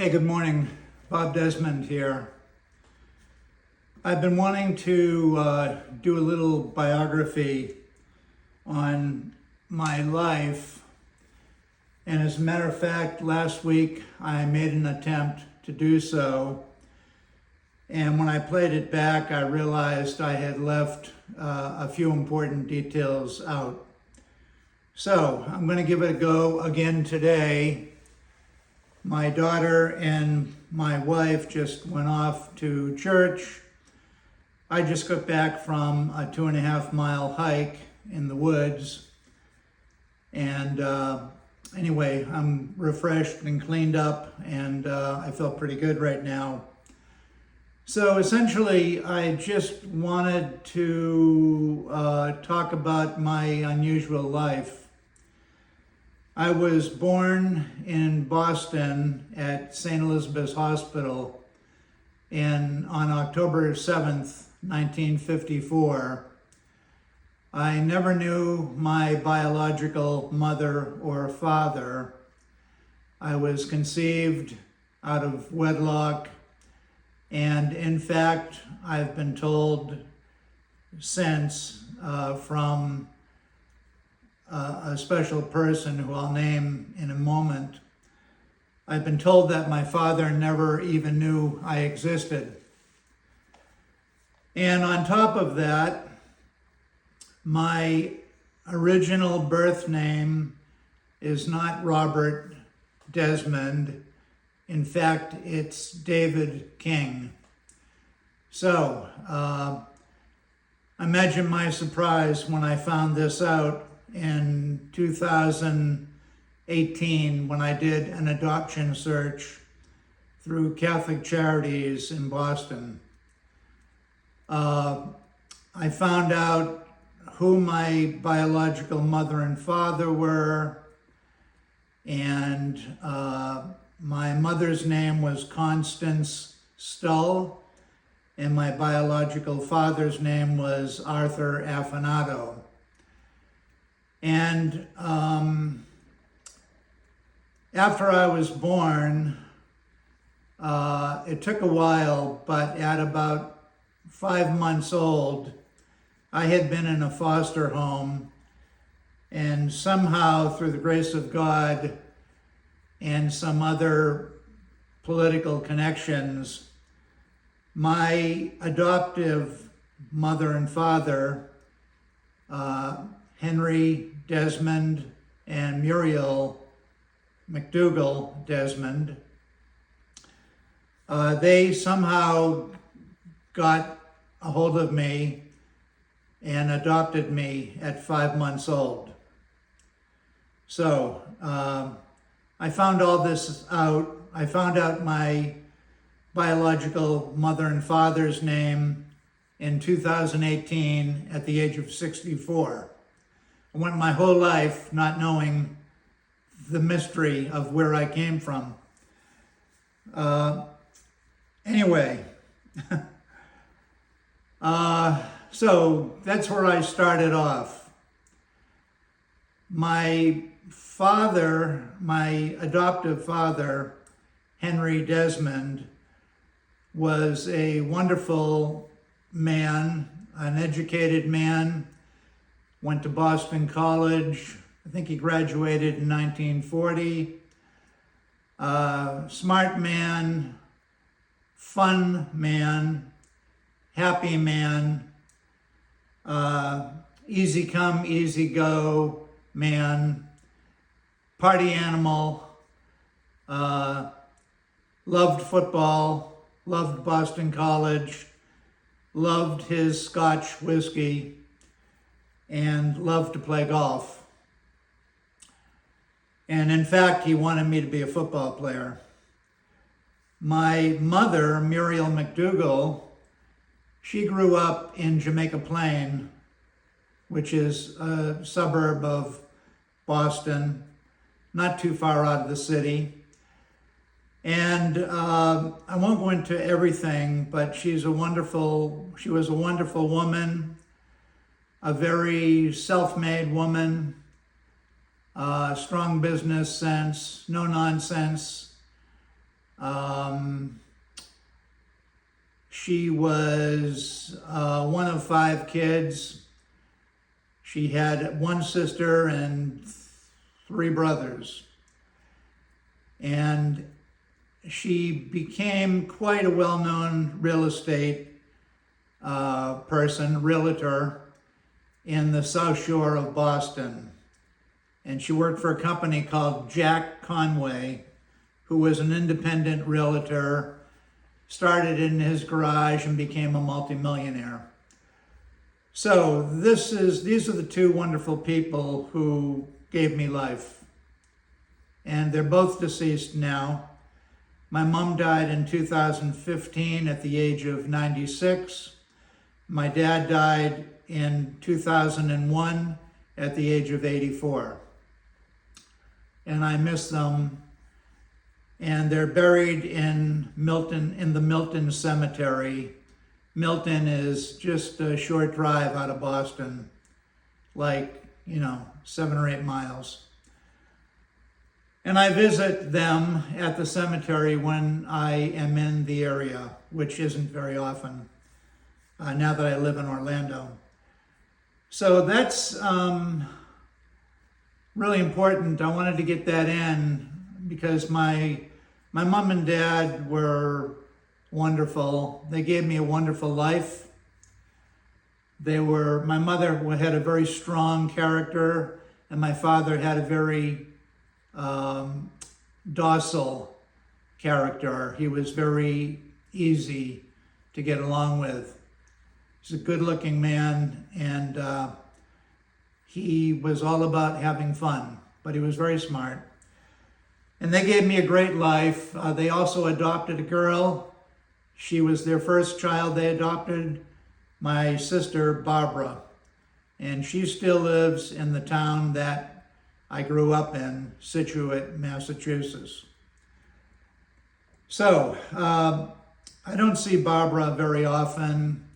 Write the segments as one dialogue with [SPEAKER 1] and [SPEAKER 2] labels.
[SPEAKER 1] Hey, good morning. Bob Desmond here. I've been wanting to do a little biography on my life. And as a matter of fact, last week I made an attempt to do so. And when I played it back, I realized I had left a few important details out. So I'm going to give it a go again today. My daughter and my wife just went off to church. I just got back from a 2.5-mile hike in the woods. And anyway, I'm refreshed and cleaned up, and I feel pretty good right now. So essentially, I just wanted to talk about my unusual life. I was born in Boston at St. Elizabeth's Hospital on October 7th, 1954. I never knew my biological mother or father. I was conceived out of wedlock, and in fact, I've been told since from a special person who I'll name in a moment, I've been told that my father never even knew I existed. And on top of that, my original birth name is not Robert Desmond. In fact, it's David King. So, imagine my surprise when I found this out in 2018 when I did an adoption search through Catholic Charities in Boston. I found out who my biological mother and father were, and my mother's name was Constance Stull, and my biological father's name was Arthur Affonato. And after I was born, it took a while, but at about 5 months old, I had been in a foster home, and somehow through the grace of God and some other political connections, my adoptive mother and father, Henry Desmond and Muriel McDougall Desmond, they somehow got a hold of me and adopted me at 5 months old. So I found all this out. I found out my biological mother and father's name in 2018 at the age of 64. I went my whole life not knowing the mystery of where I came from. Anyway, so that's where I started off. My father, my adoptive father, Henry Desmond, was a wonderful man, an educated man, went to Boston College. I think he graduated in 1940. Smart man, fun man, happy man, easy come, easy go man, party animal, loved football, loved Boston College, loved his Scotch whiskey, and loved to play golf. And in fact, he wanted me to be a football player. My mother, Muriel McDougall, she grew up in Jamaica Plain, which is a suburb of Boston, not too far out of the city. And I won't go into everything, but she was a wonderful woman, a very self-made woman, strong business sense, no nonsense, She was one of 5 kids. She had 1 sister and 3 brothers. And she became quite a well-known real estate realtor in the South Shore of Boston. And she worked for a company called Jack Conway, who was an independent realtor, started in his garage and became a multimillionaire. So these are the 2 wonderful people who gave me life. And they're both deceased now. My mom died in 2015 at the age of 96. My dad died in 2001 at the age of 84. And I miss them. And they're buried in Milton, in the Milton Cemetery. Milton is just a short drive out of Boston, like, 7 or 8 miles. And I visit them at the cemetery when I am in the area, which isn't very often, now that I live in Orlando. So that's really important. I wanted to get that in because my mom and dad were wonderful. They gave me a wonderful life. My mother had a very strong character, and my father had a very docile character. He was very easy to get along with. He's a good-looking man, and he was all about having fun, but he was very smart. And they gave me a great life. They also adopted a girl. She was their first child they adopted, my sister Barbara. And she still lives in the town that I grew up in, Scituate, Massachusetts. So, I don't see Barbara very often.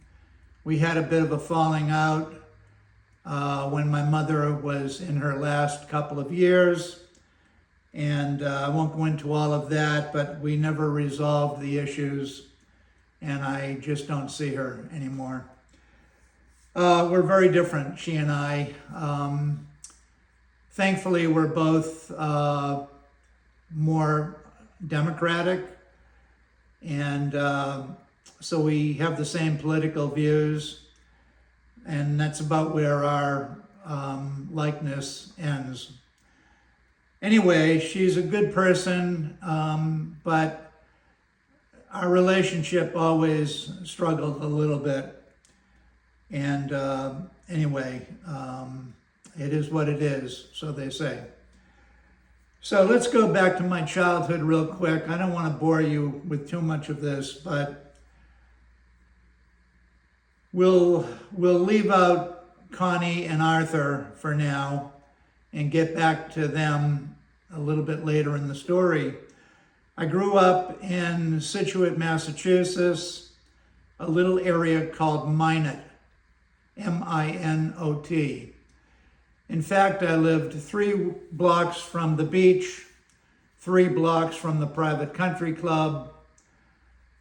[SPEAKER 1] We had a bit of a falling out when my mother was in her last couple of years. And I won't go into all of that, but we never resolved the issues, and I just don't see her anymore. We're very different, she and I. Thankfully, we're both more democratic, and so we have the same political views, and that's about where our likeness ends. Anyway, she's a good person, but our relationship always struggled a little bit. And anyway, it is what it is, so they say. So let's go back to my childhood real quick. I don't want to bore you with too much of this, but we'll leave out Connie and Arthur for now and get back to them a little bit later in the story. I grew up in Scituate, Massachusetts, a little area called Minot, M-I-N-O-T. In fact, I lived 3 blocks from the beach, 3 blocks from the private country club,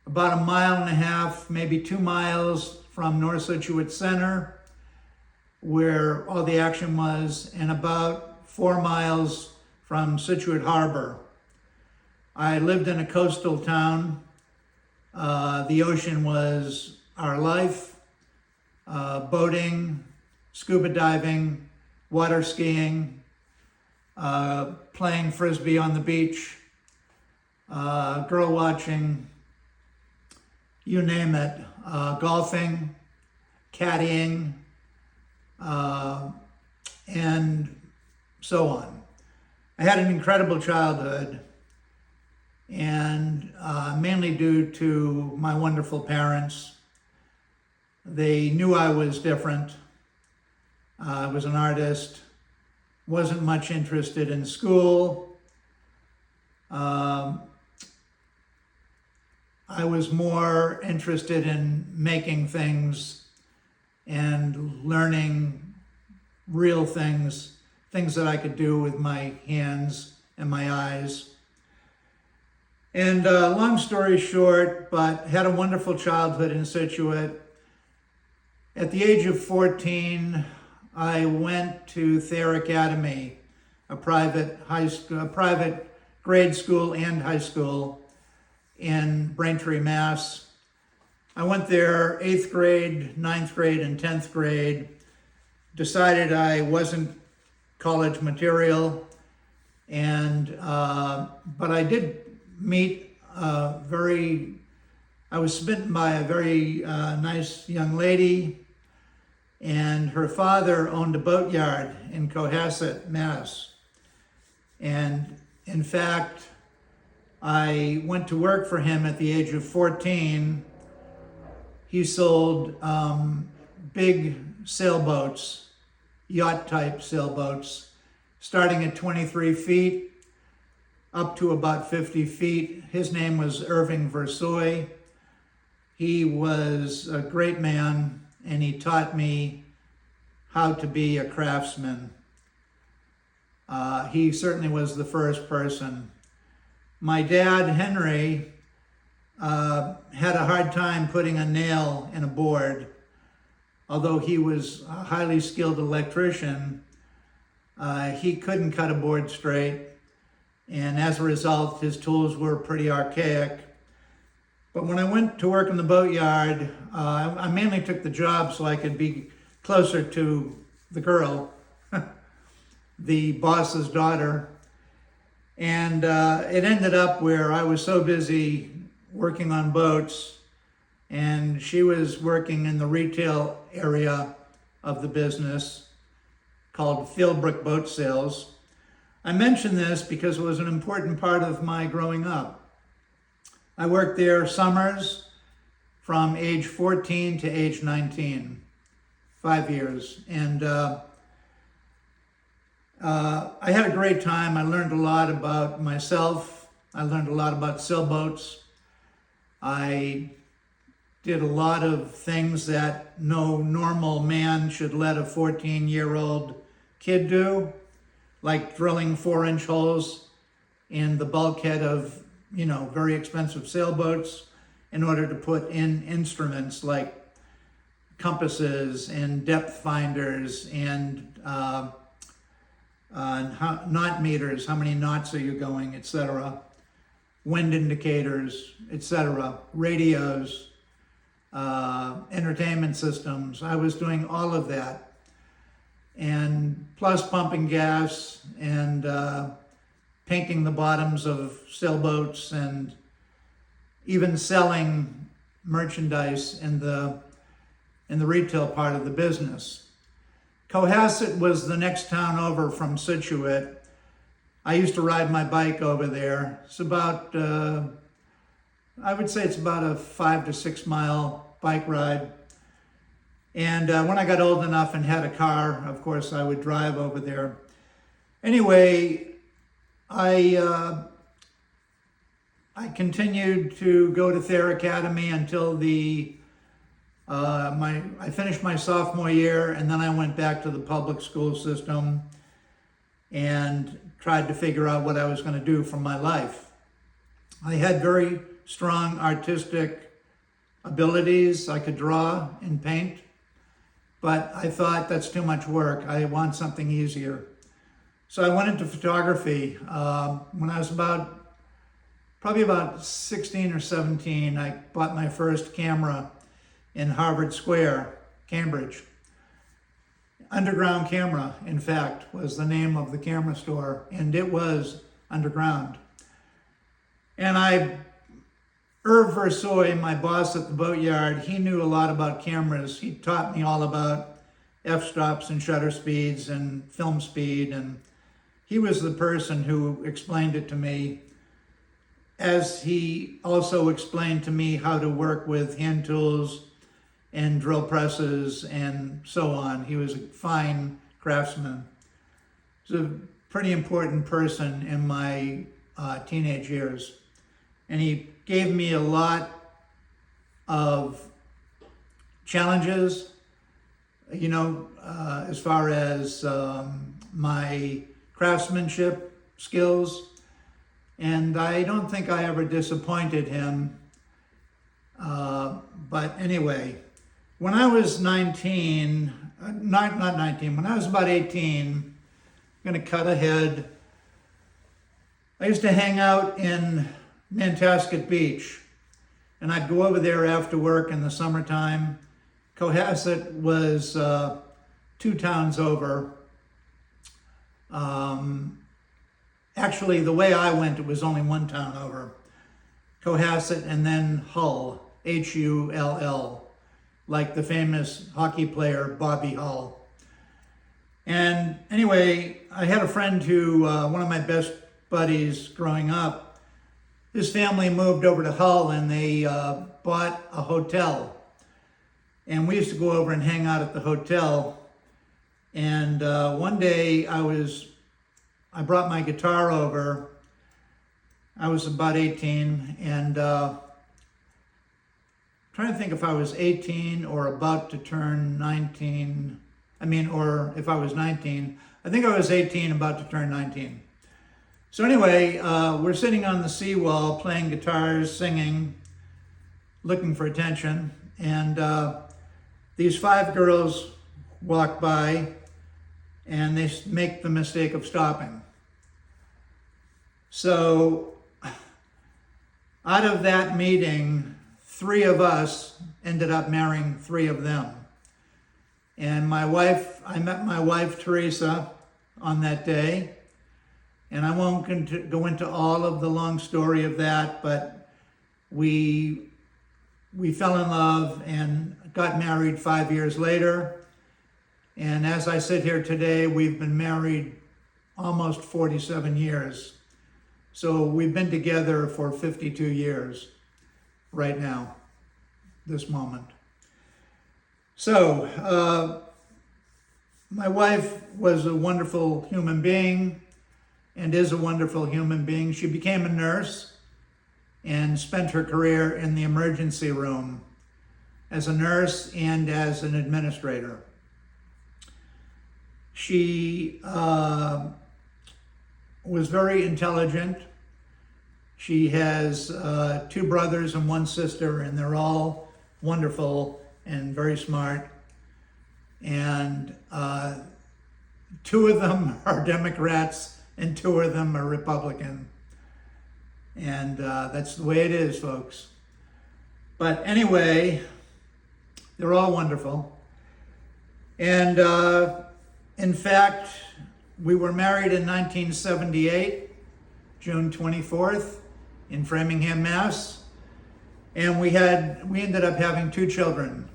[SPEAKER 1] about 1.5 miles, maybe 2 miles from North Scituate Center, where all the action was, and about 4 miles from Scituate Harbor. I lived in a coastal town. The ocean was our life. Boating, scuba diving, water skiing, playing frisbee on the beach, girl watching, you name it, golfing, caddying, and so on. I had an incredible childhood, and mainly due to my wonderful parents. They knew I was different. I was an artist, wasn't much interested in school. I was more interested in making things and learning real things, things that I could do with my hands and my eyes. And long story short, but had a wonderful childhood in Scituate. At the age of 14, I went to Thayer Academy, a private grade school and high school in Braintree, Mass. I went there 8th grade, 9th grade, and 10th grade. Decided I wasn't college material, and but I did meet I was smitten by a very nice young lady, and her father owned a boatyard in Cohasset, Mass. And in fact, I went to work for him at the age of 14. He sold big sailboats, yacht-type sailboats, starting at 23 feet up to about 50 feet. His name was Irving Versoy. He was a great man, and he taught me how to be a craftsman. He certainly was the first person. My dad, Henry, had a hard time putting a nail in a board. Although he was a highly skilled electrician, he couldn't cut a board straight. And as a result, his tools were pretty archaic. But when I went to work in the boatyard, I mainly took the job so I could be closer to the girl, the boss's daughter. And it ended up where I was so busy working on boats, and she was working in the retail area of the business called Fieldbrook Boat Sales. I mention this because it was an important part of my growing up. I worked there summers from age 14 to age 19, 5 years. And I had a great time. I learned a lot about myself. I learned a lot about sailboats. I did a lot of things that no normal man should let a 14-year-old kid do, like drilling 4-inch holes in the bulkhead of, very expensive sailboats in order to put in instruments like compasses and depth finders and knot meters, how many knots are you going, etc., wind indicators, etc., radios, entertainment systems. I was doing all of that. And plus pumping gas and painting the bottoms of sailboats and even selling merchandise in the retail part of the business. Cohasset was the next town over from Scituate. I used to ride my bike over there. It's about, I would say it's about a 5 to 6 mile bike ride. And when I got old enough and had a car, of course, I would drive over there. Anyway, I continued to go to Thayer Academy until I finished my sophomore year, and then I went back to the public school system and tried to figure out what I was going to do for my life. I had very strong artistic abilities. I could draw and paint, but I thought that's too much work. I want something easier. So I went into photography. When I was probably about 16 or 17, I bought my first camera in Harvard Square, Cambridge. Underground Camera, in fact, was the name of the camera store, and it was underground. And Irv Versoy, my boss at the boatyard, he knew a lot about cameras. He taught me all about f-stops and shutter speeds and film speed, and he was the person who explained it to me, as he also explained to me how to work with hand tools and drill presses and so on. He was a fine craftsman. He was a pretty important person in my teenage years. And he gave me a lot of challenges, as far as my craftsmanship skills. And I don't think I ever disappointed him. But anyway, when I was 19, not 19, when I was about 18, I'm going to cut ahead. I used to hang out in Nantasket Beach, and I'd go over there after work in the summertime. Cohasset was 2 towns over. Actually, the way I went, it was only 1 town over. Cohasset and then Hull, Hull, like the famous hockey player Bobby Hull. And anyway, I had a friend who, one of my best buddies growing up, his family moved over to Hull and they bought a hotel. And we used to go over and hang out at the hotel. And one day I brought my guitar over. I was about 18 and trying to think if I was 18 or about to turn 19. Or if I was 19. I think I was 18, about to turn 19. So anyway, we're sitting on the seawall playing guitars, singing, looking for attention. And these 5 girls walk by and they make the mistake of stopping. So out of that meeting, 3 of us ended up marrying 3 of them. And I met my wife, Teresa, on that day. And I won't go into all of the long story of that, but we fell in love and got married 5 years later. And as I sit here today, we've been married almost 47 years. So we've been together for 52 years right now, this moment. So my wife was a wonderful human being and is a wonderful human being. She became a nurse and spent her career in the emergency room as a nurse and as an administrator. She was very intelligent. She has 2 brothers and 1 sister, and they're all wonderful and very smart. And 2 of them are Democrats and 2 of them are Republican. And that's the way it is, folks. But anyway, they're all wonderful. And in fact, we were married in 1978, June 24th, in Framingham, Mass. And we ended up having 2 children.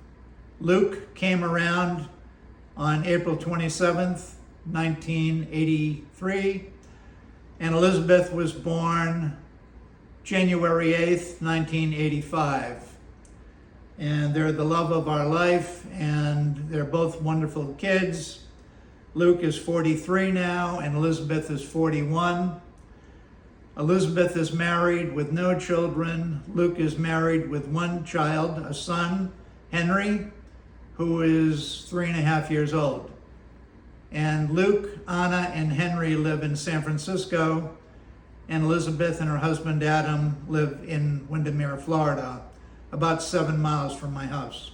[SPEAKER 1] Luke came around on April 27th, 1983, and Elizabeth was born January 8th, 1985. And they're the love of our life, and they're both wonderful kids. Luke is 43 now, and Elizabeth is 41. Elizabeth is married with no children. Luke is married with 1 child, a son, Henry, who is 3.5 years old. And Luke, Anna, and Henry live in San Francisco, and Elizabeth and her husband, Adam, live in Windermere, Florida, about 7 miles from my house.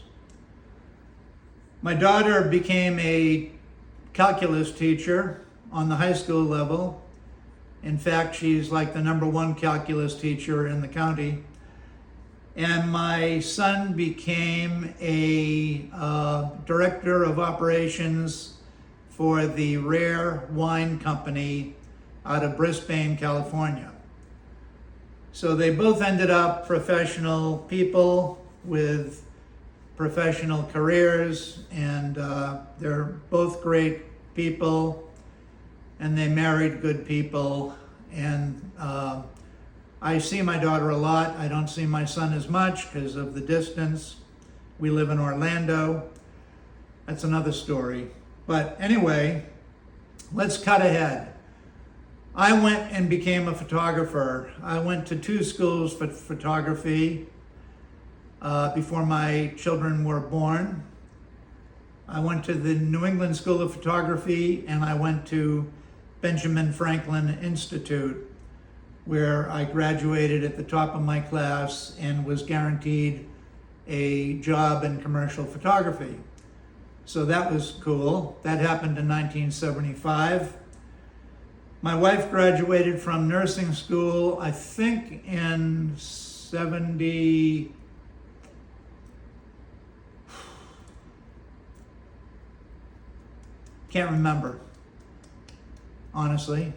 [SPEAKER 1] My daughter became a calculus teacher on the high school level. In fact, she's like the #1 calculus teacher in the county. And my son became a director of operations for the Rare Wine Company out of Brisbane, California. So they both ended up professional people with professional careers, and they're both great people, and they married good people. And I see my daughter a lot. I don't see my son as much because of the distance. We live in Orlando. That's another story. But anyway, let's cut ahead. I went and became a photographer. I went to 2 schools for photography before my children were born. I went to the New England School of Photography, and I went to Benjamin Franklin Institute where I graduated at the top of my class and was guaranteed a job in commercial photography. So that was cool. That happened in 1975. My wife graduated from nursing school, I think in 70, can't remember, honestly.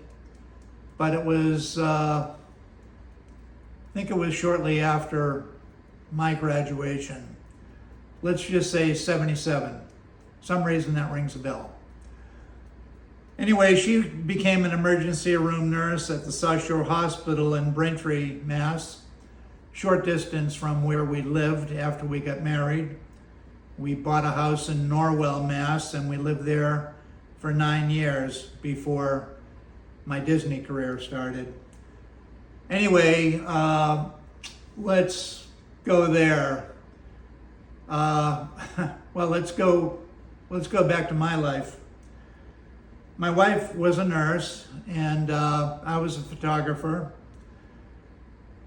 [SPEAKER 1] But it was, I think it was shortly after my graduation. Let's just say 77. Some reason that rings a bell. Anyway, she became an emergency room nurse at the South Shore Hospital in Braintree, Mass. Short distance from where we lived after we got married. We bought a house in Norwell, Mass, and we lived there for 9 years before my Disney career started. Anyway, let's go there. Well, let's go back to my life. My wife was a nurse, and I was a photographer.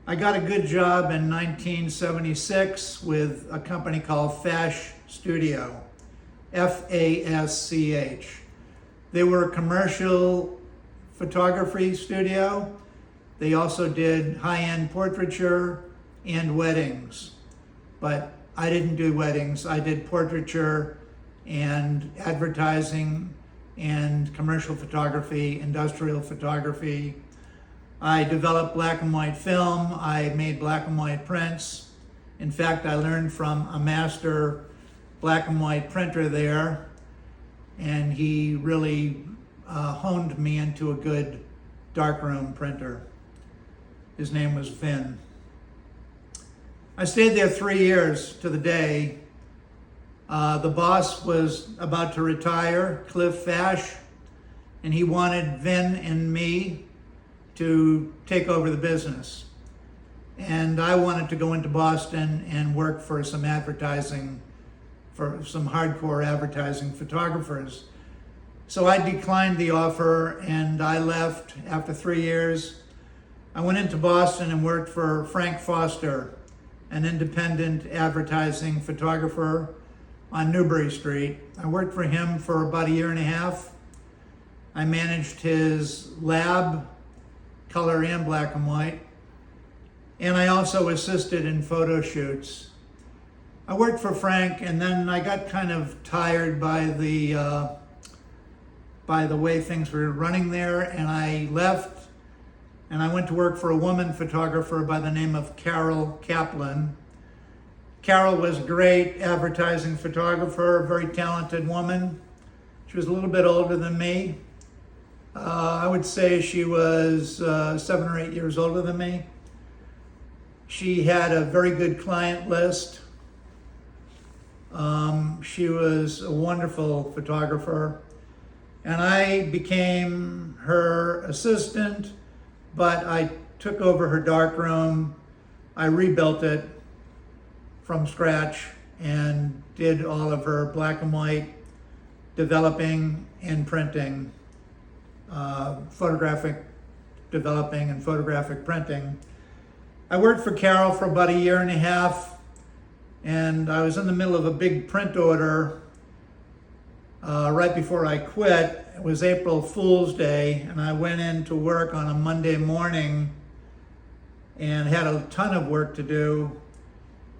[SPEAKER 1] I got a good job in 1976 with a company called Fash Studio, F-A-S-C-H. They were a commercial photography studio. They also did high-end portraiture and weddings, but I didn't do weddings. I did portraiture and advertising and commercial photography, industrial photography. I developed black and white film. I made black and white prints. In fact, I learned from a master black and white printer there, and he really honed me into a good darkroom printer. His name was Vin. I stayed there 3 years to the day. The boss was about to retire, Cliff Fash, and he wanted Vin and me to take over the business. And I wanted to go into Boston and work for some advertising, for some hardcore advertising photographers. So I declined the offer and I left after 3 years. I went into Boston and worked for Frank Foster, an independent advertising photographer on Newbury Street. I worked for him for about 1.5 years. I managed his lab, color and black and white, and I also assisted in photo shoots. I worked for Frank, and then I got kind of tired by the way things were running there, and I left, and I went to work for a woman photographer by the name of Carol Kaplan. Carol was a great advertising photographer, a very talented woman. She was a little bit older than me. I would say she was 7 or 8 years older than me. She had a very good client list. She was a wonderful photographer. And I became her assistant, but I took over her darkroom. I rebuilt it from scratch and did all of her black and white developing and printing, photographic developing and photographic printing. I worked for Carol for about 1.5 years, and I was in the middle of a big print order right before I quit. It was April Fool's Day, and I went in to work on a Monday morning and had a ton of work to do.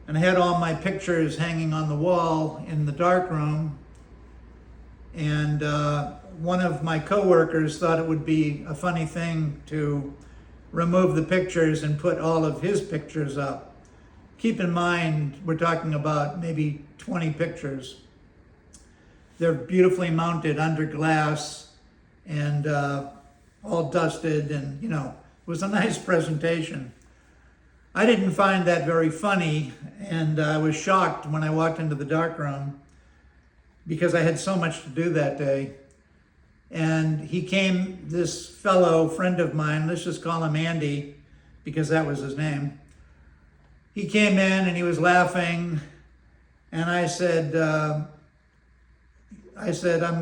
[SPEAKER 1] And I had all my pictures hanging on the wall in the darkroom. And one of my coworkers thought it would be a funny thing to remove the pictures and put all of his pictures up. Keep in mind, we're talking about maybe 20 pictures. They're beautifully mounted under glass and all dusted, and it was a nice presentation. I didn't find that very funny, and I was shocked when I walked into the darkroom because I had so much to do that day. And he came, this fellow friend of mine, let's just call him Andy because that was his name. He came in and he was laughing, and I said, I'm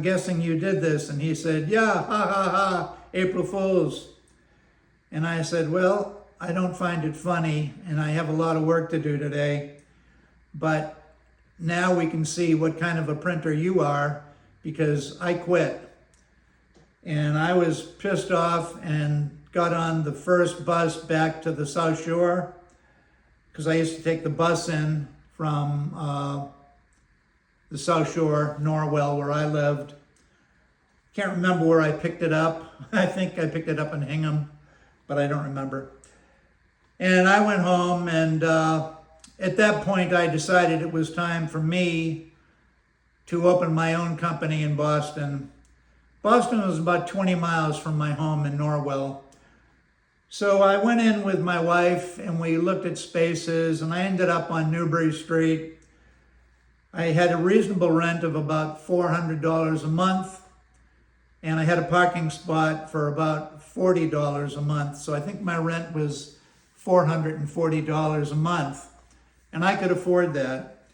[SPEAKER 1] guessing you did this. And he said, yeah, ha, ha, ha, April Fools. And I said, well, I don't find it funny, and I have a lot of work to do today, but now we can see what kind of a printer you are, because I quit. And I was pissed off and got on the first bus back to the South Shore, because I used to take the bus in from the South Shore, Norwell, where I lived. Can't remember where I picked it up. I think I picked it up in Hingham, but I don't remember. And I went home, and at that point I decided it was time for me to open my own company in Boston. Boston was about 20 miles from my home in Norwell. So I went in with my wife and we looked at spaces, and I ended up on Newbury Street. I had a reasonable rent of about $400 a month, and I had a parking spot for about $40 a month. So I think my rent was $440 a month, and I could afford that.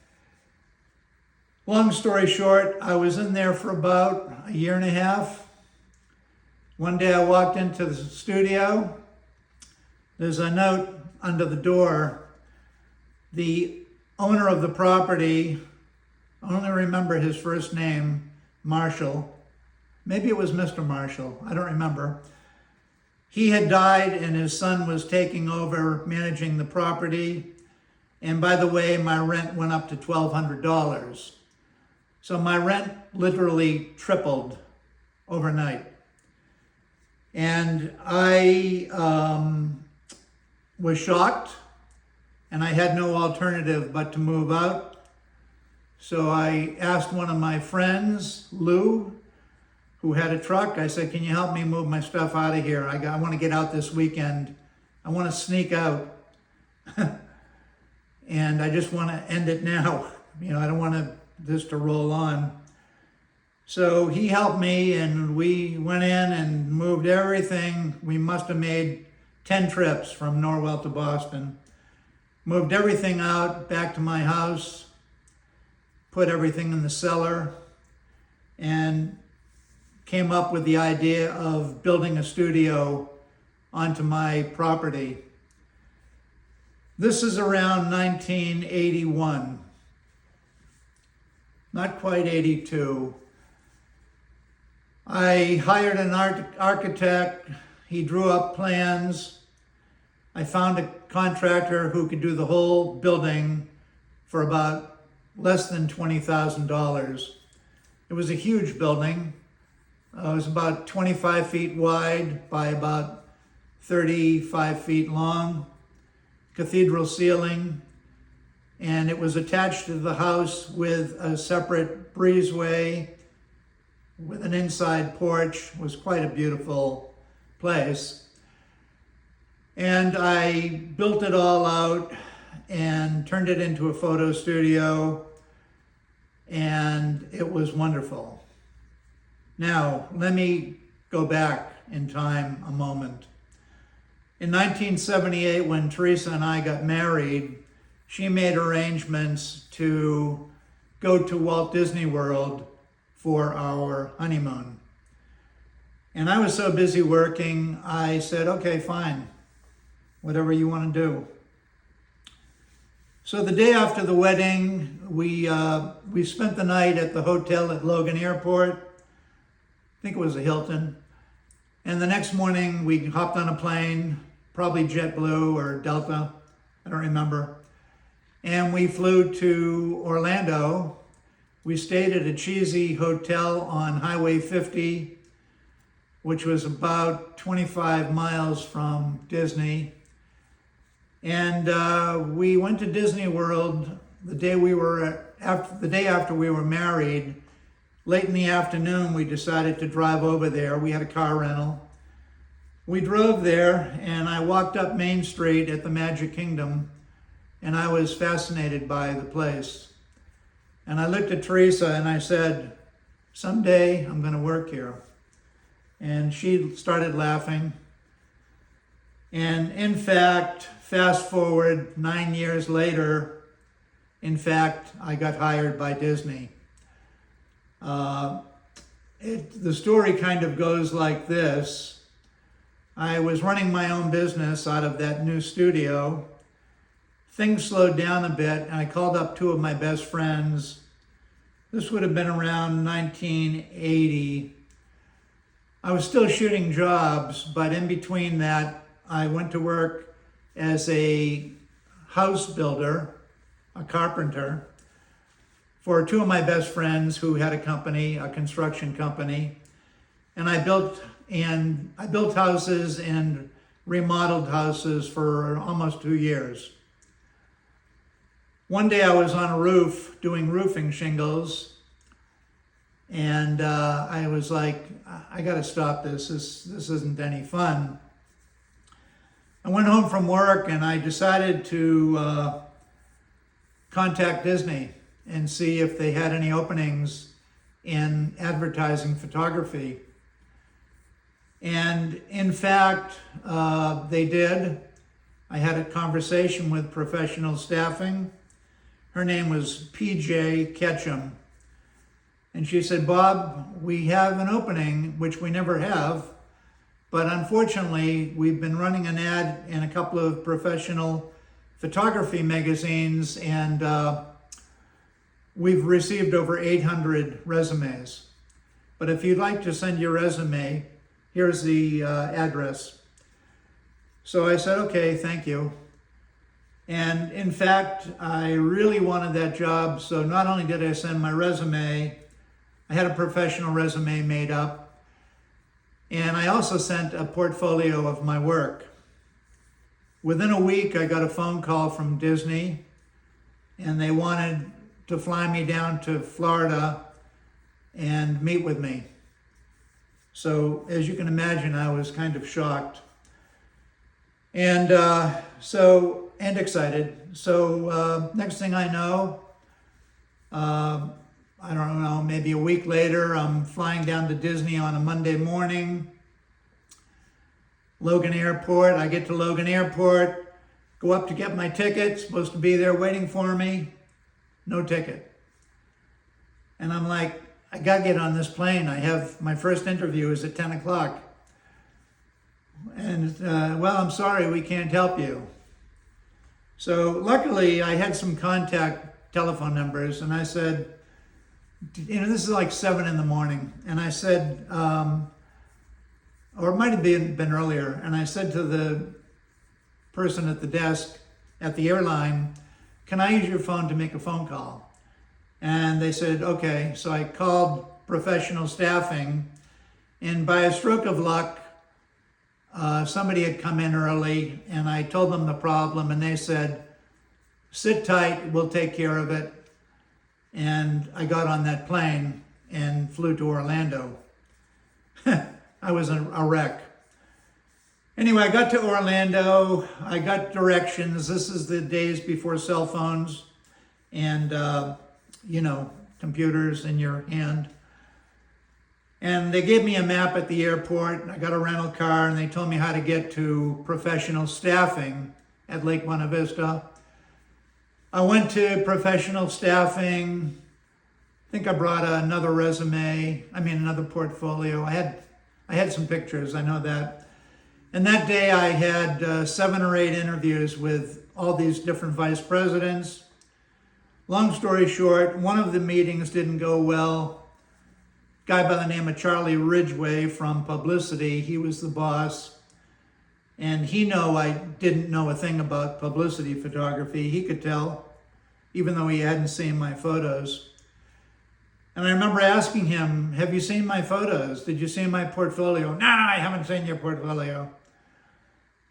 [SPEAKER 1] Long story short, I was in there for about a year and a half. One day I walked into the studio. There's a note under the door. The owner of the property, I only remember his first name, Marshall. Maybe it was Mr. Marshall, I don't remember. He had died and his son was taking over managing the property. And by the way, my rent went up to $1,200. So my rent literally tripled overnight. And I was shocked, and I had no alternative but to move out. So I asked one of my friends, Lou, who had a truck. I said, can you help me move my stuff out of here? I want to get out this weekend. I want to sneak out. And I just want to end it now. I don't want this to roll on. So he helped me, and we went in and moved everything. We must have made 10 trips from Norwell to Boston. Moved everything out back to my house, put everything in the cellar, and came up with the idea of building a studio onto my property. This is around 1981, not quite 82. I hired an architect. He drew up plans. I found a contractor who could do the whole building for about less than $20,000. It was a huge building. It was about 25 feet wide by about 35 feet long, cathedral ceiling, and it was attached to the house with a separate breezeway with an inside porch. It was quite a beautiful place. And I built it all out and turned it into a photo studio, and it was wonderful. Now, let me go back in time a moment. In 1978, when Teresa and I got married, she made arrangements to go to Walt Disney World for our honeymoon. And I was so busy working, I said, okay, fine, whatever you want to do. So the day after the wedding, we spent the night at the hotel at Logan Airport. I think it was a Hilton. And the next morning we hopped on a plane, probably JetBlue or Delta, I don't remember. And we flew to Orlando. We stayed at a cheesy hotel on Highway 50, which was about 25 miles from Disney. And we went to Disney World the day after we were married. Late in the afternoon, we decided to drive over there. We had a car rental. We drove there, and I walked up Main Street at the Magic Kingdom, and I was fascinated by the place. And I looked at Teresa and I said, someday I'm going to work here. And she started laughing. And in fact, fast forward 9 years later, in fact, I got hired by Disney. The story kind of goes like this. I was running my own business out of that new studio. Things slowed down a bit, and I called up two of my best friends. This would have been around 1980. I was still shooting jobs, but in between that, I went to work as a house builder, a carpenter, for two of my best friends who had a company, a construction company. And I built houses and remodeled houses for almost 2 years. One day I was on a roof doing roofing shingles, and I was like, I gotta stop this. This isn't any fun. I went home from work and I decided to contact Disney and see if they had any openings in advertising photography. And in fact, they did. I had a conversation with professional staffing. Her name was PJ Ketchum. And she said, Bob, we have an opening, which we never have, but unfortunately, we've been running an ad in a couple of professional photography magazines, and we've received over 800 resumes. But if you'd like to send your resume, here's the address. So I said, okay, thank you. And in fact, I really wanted that job, so not only did I send my resume, I had a professional resume made up, and I also sent a portfolio of my work. Within a week, I got a phone call from Disney, and they wanted to fly me down to Florida and meet with me. So as you can imagine, I was kind of shocked. And excited. So next thing I know, I don't know, maybe a week later, I'm flying down to Disney on a Monday morning. Logan Airport. I get to Logan Airport, go up to get my ticket, supposed to be there waiting for me. No ticket. And I'm like, I gotta get on this plane. I have my first interview is at 10 o'clock. And well, I'm sorry, we can't help you. So luckily I had some contact telephone numbers, and I said, this is like 7 in the morning. And I said, or it might have been earlier. And I said to the person at the desk at the airline, can I use your phone to make a phone call? And they said, okay. So I called professional staffing, and by a stroke of luck, somebody had come in early, and I told them the problem, and they said, sit tight, we'll take care of it. And I got on that plane and flew to Orlando. I was a wreck. Anyway, I got to Orlando. I got directions. This is the days before cell phones and, computers in your hand. And they gave me a map at the airport. I got a rental car, and they told me how to get to professional staffing at Lake Buena Vista. I went to professional staffing. I think I brought another another portfolio. I had some pictures, I know that. And that day I had 7 or 8 interviews with all these different vice presidents. Long story short, one of the meetings didn't go well. A guy by the name of Charlie Ridgway from publicity, he was the boss. And he knew I didn't know a thing about publicity photography. He could tell, even though he hadn't seen my photos. And I remember asking him, have you seen my photos? Did you see my portfolio? No, I haven't seen your portfolio.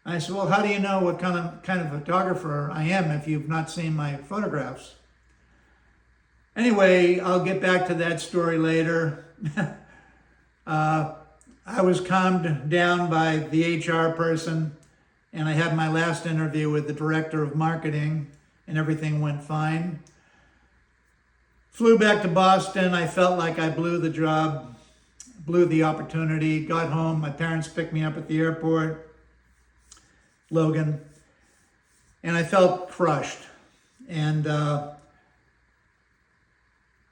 [SPEAKER 1] I said, well, how do you know what kind of photographer I am if you've not seen my photographs? Anyway, I'll get back to that story later. I was calmed down by the HR person, and I had my last interview with the director of marketing, and everything went fine. Flew back to Boston. I felt like I blew the job, blew the opportunity. Got home. My parents picked me up at the airport, Logan, and I felt crushed. And a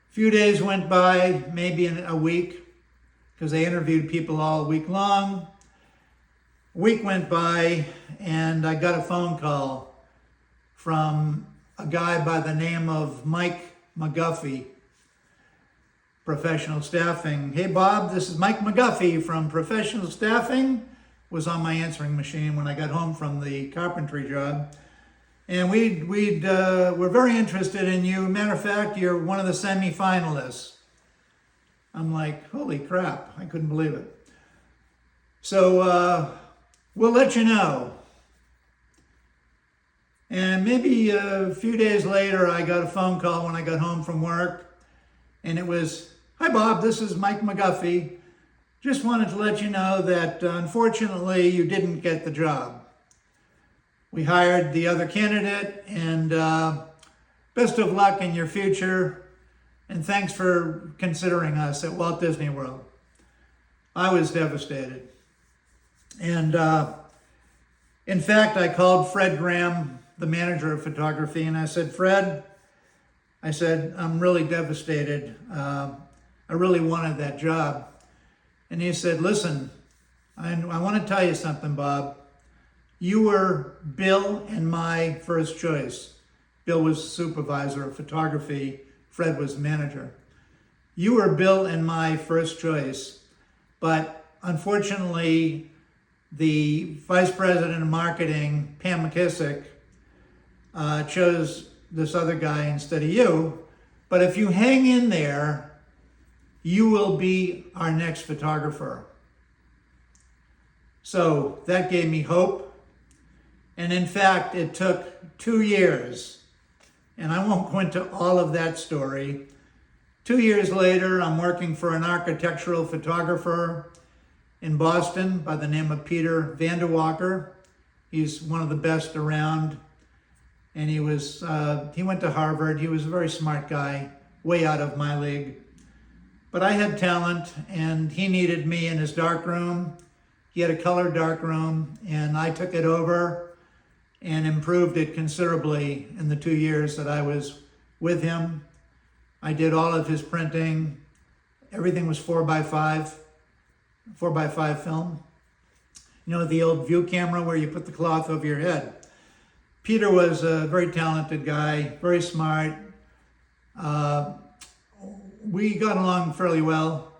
[SPEAKER 1] few days went by, maybe a week, because they interviewed people all week long. A week went by and I got a phone call from a guy by the name of Mike McGuffey, Professional Staffing. Hey Bob, this is Mike McGuffey from Professional Staffing. Was on my answering machine when I got home from the carpentry job. And we're very interested in you. Matter of fact, you're one of the semi-finalists. I'm like, holy crap, I couldn't believe it. So we'll let you know. And maybe a few days later, I got a phone call when I got home from work. And it was, hi Bob, this is Mike McGuffey. Just wanted to let you know that unfortunately you didn't get the job. We hired the other candidate, and best of luck in your future, and thanks for considering us at Walt Disney World. I was devastated. And in fact, I called Fred Graham, the manager of photography, and I said, Fred, I'm really devastated. I really wanted that job. And he said, listen, I want to tell you something, Bob. You were Bill and my first choice. Bill was supervisor of photography. Fred was manager. You were Bill and my first choice. But unfortunately, the vice president of marketing, Pam McKissick, chose this other guy instead of you. But if you hang in there, you will be our next photographer. So that gave me hope. And in fact, it took 2 years. And I won't go into all of that story. 2 years later, I'm working for an architectural photographer in Boston by the name of Peter Vanderwalker. He's one of the best around. And he went to Harvard. He was a very smart guy, way out of my league. But I had talent, and he needed me in his darkroom. He had a color darkroom, and I took it over and improved it considerably in the 2 years that I was with him. I did all of his printing. Everything was 4x5 film. You know, the old view camera where you put the cloth over your head. Peter was a very talented guy, very smart. We got along fairly well.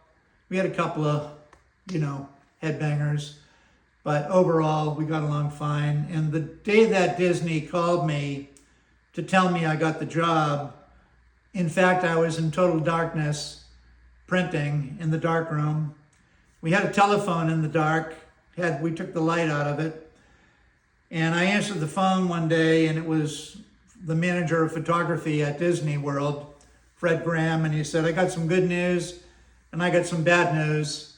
[SPEAKER 1] We had a couple of, headbangers, but overall we got along fine. And the day that Disney called me to tell me I got the job, in fact, I was in total darkness, printing in the dark room. We had a telephone in the dark. We took the light out of it. And I answered the phone one day, and it was the manager of photography at Disney World, Fred Graham, and he said, I got some good news and I got some bad news.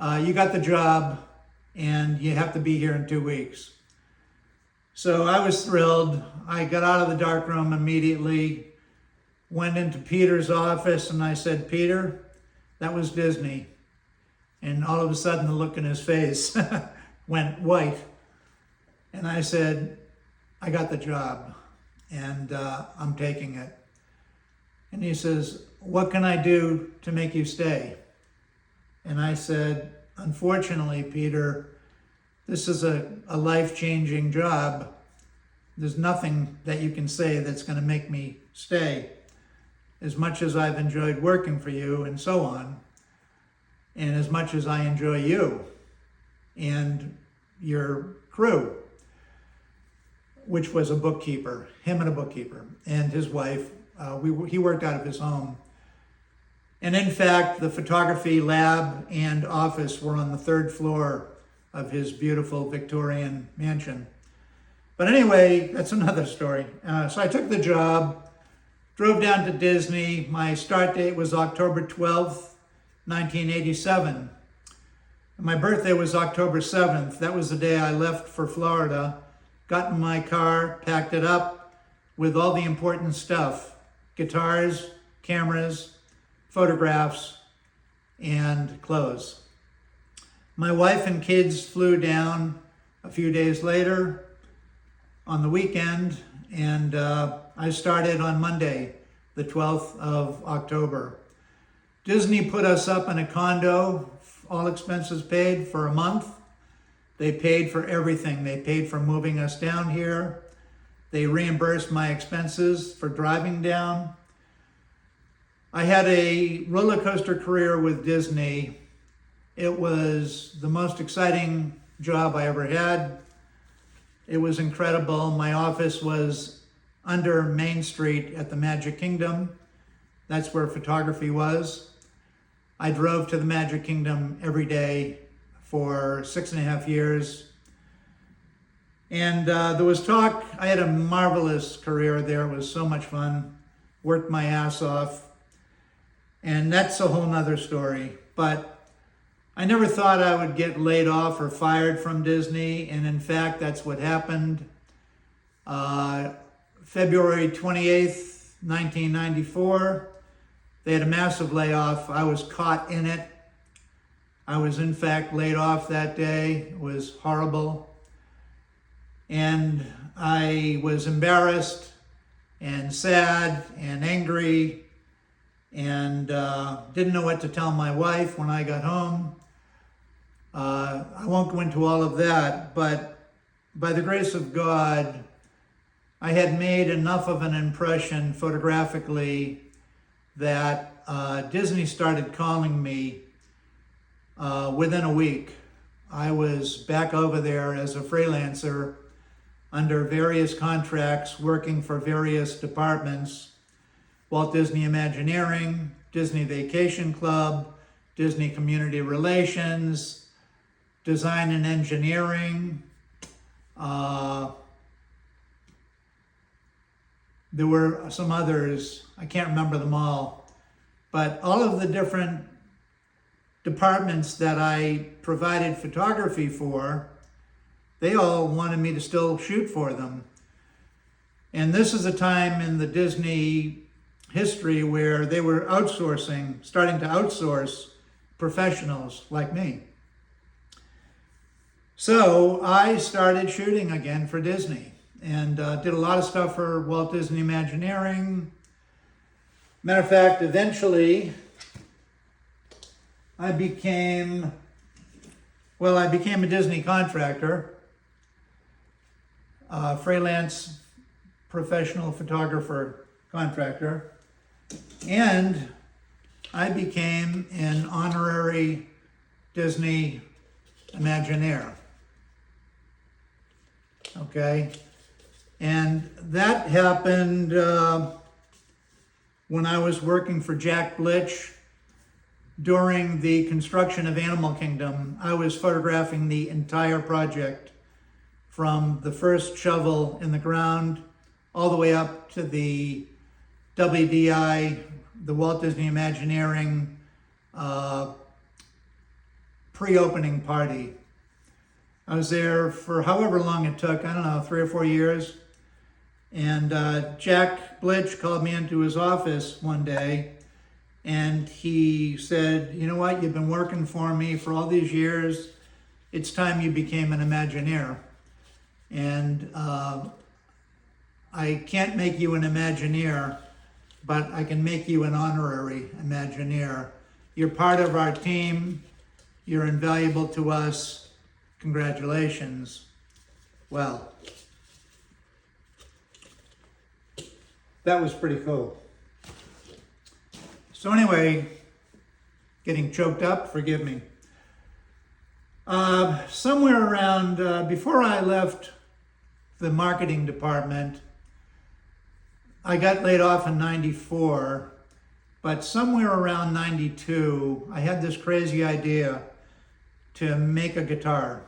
[SPEAKER 1] You got the job and you have to be here in 2 weeks. So I was thrilled. I got out of the dark room immediately, went into Peter's office, and I said, Peter, that was Disney. And all of a sudden the look in his face went white. And I said, I got the job and I'm taking it. And he says, what can I do to make you stay? And I said, unfortunately, Peter, this is a life-changing job. There's nothing that you can say that's going to make me stay. As much as I've enjoyed working for you and so on, and as much as I enjoy you and your crew, which was a bookkeeper, him and a bookkeeper, and his wife. He worked out of his home. And in fact, the photography lab and office were on the 3rd floor of his beautiful Victorian mansion. But anyway, that's another story. So I took the job, drove down to Disney. My start date was October 12th, 1987. My birthday was October 7th. That was the day I left for Florida, got in my car, packed it up with all the important stuff. Guitars, cameras, photographs, and clothes. My wife and kids flew down a few days later on the weekend, and I started on Monday, the 12th of October. Disney put us up in a condo, all expenses paid, for a month. They paid for everything. They paid for moving us down here. They reimbursed my expenses for driving down. I had a roller coaster career with Disney. It was the most exciting job I ever had. It was incredible. My office was under Main Street at the Magic Kingdom. That's where photography was. I drove to the Magic Kingdom every day for 6.5 years. And there was talk. I had a marvelous career there. It was so much fun. Worked my ass off. And that's a whole nother story. But I never thought I would get laid off or fired from Disney. And in fact, that's what happened. February 28th, 1994, they had a massive layoff. I was caught in it. I was in fact laid off that day. It was horrible. And I was embarrassed and sad and angry and didn't know what to tell my wife when I got home. I won't go into all of that, but by the grace of God, I had made enough of an impression photographically that Disney started calling me within a week. I was back over there as a freelancer under various contracts, working for various departments: Walt Disney Imagineering, Disney Vacation Club, Disney Community Relations, Design and Engineering. There were some others, I can't remember them all, but all of the different departments that I provided photography for, they all wanted me to still shoot for them. And this is a time in the Disney history where they were starting to outsource professionals like me. So I started shooting again for Disney and did a lot of stuff for Walt Disney Imagineering. Matter of fact, eventually I became a Disney contractor, freelance professional photographer contractor, and I became an honorary Disney Imagineer. Okay, and that happened when I was working for Jack Blitch during the construction of Animal Kingdom. I was photographing the entire project from the first shovel in the ground all the way up to the WDI, the Walt Disney Imagineering pre-opening party. I was there for however long it took, I don't know, 3 or 4 years. And Jack Blitch called me into his office one day and he said, "You know what, you've been working for me for all these years. It's time you became an Imagineer. And I can't make you an Imagineer, but I can make you an honorary Imagineer. You're part of our team. You're invaluable to us. Congratulations." Well, that was pretty cool. So anyway, getting choked up, forgive me. Somewhere around, before I left the marketing department, I got laid off in 94, but somewhere around 92, I had this crazy idea to make a guitar.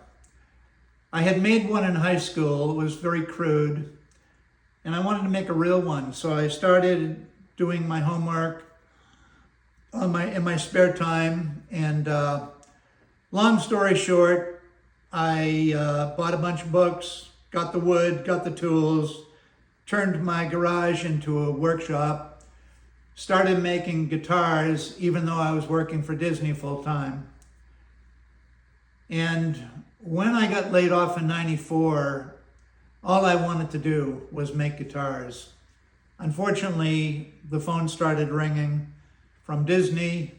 [SPEAKER 1] I had made one in high school. It was very crude, and I wanted to make a real one. So I started doing my homework in my spare time, and long story short, I bought a bunch of books, got the wood, got the tools, turned my garage into a workshop, started making guitars even though I was working for Disney full time. And when I got laid off in 94, all I wanted to do was make guitars. Unfortunately, the phone started ringing from Disney,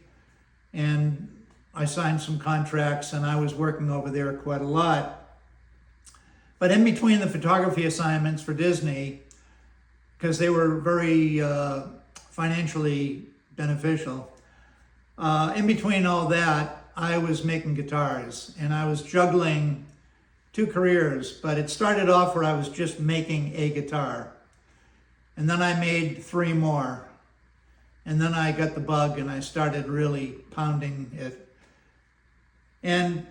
[SPEAKER 1] and I signed some contracts, and I was working over there quite a lot. But in between the photography assignments for Disney, because they were very financially beneficial, in between all that, I was making guitars and I was juggling 2 careers, but it started off where I was just making a guitar. And then I made 3 more. And then I got the bug and I started really pounding it. And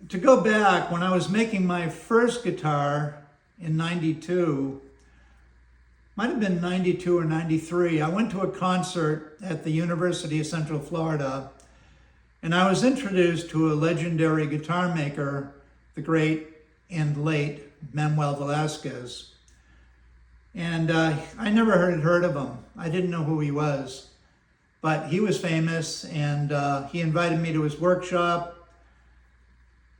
[SPEAKER 1] to go back, when I was making my first guitar in 92, might have been 92 or 93, I went to a concert at the University of Central Florida, and I was introduced to a legendary guitar maker, the great and late Manuel Velasquez. And I never had heard of him. I didn't know who he was, but he was famous, and he invited me to his workshop.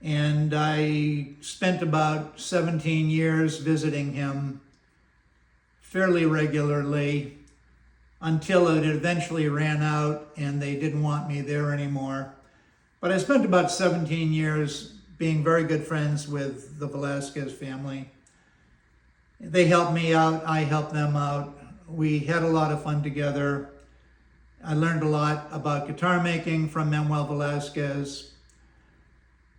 [SPEAKER 1] And I spent about 17 years visiting him fairly regularly until it eventually ran out and they didn't want me there anymore. But I spent about 17 years being very good friends with the Velasquez family. They helped me out, I helped them out. We had a lot of fun together. I learned a lot about guitar making from Manuel Velasquez.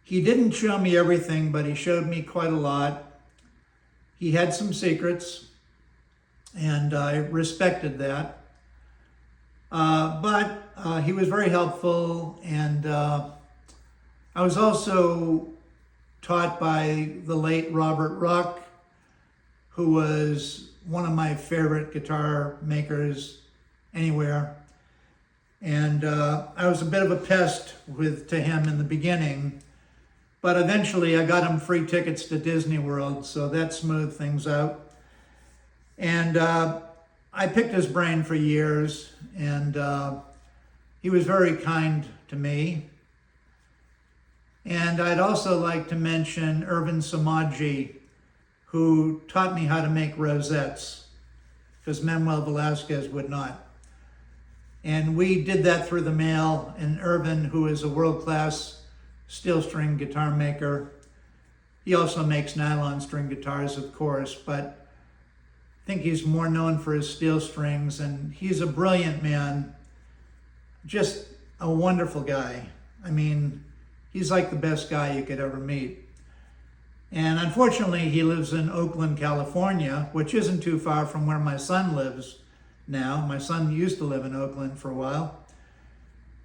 [SPEAKER 1] He didn't show me everything, but he showed me quite a lot. He had some secrets, and I respected that. But he was very helpful, and I was also taught by the late Robert Ruck, who was one of my favorite guitar makers anywhere. And I was a bit of a pest to him in the beginning, but eventually I got him free tickets to Disney World, so that smoothed things out. And I picked his brain for years, and he was very kind to me. And I'd also like to mention Irvin Samaji, who taught me how to make rosettes, because Manuel Velasquez would not. And we did that through the mail, and Irvin, who is a world-class steel string guitar maker, he also makes nylon string guitars, of course, but I think he's more known for his steel strings, and he's a brilliant man, just a wonderful guy. I mean, he's like the best guy you could ever meet. And unfortunately, he lives in Oakland, California, which isn't too far from where my son lives now. My son used to live in Oakland for a while.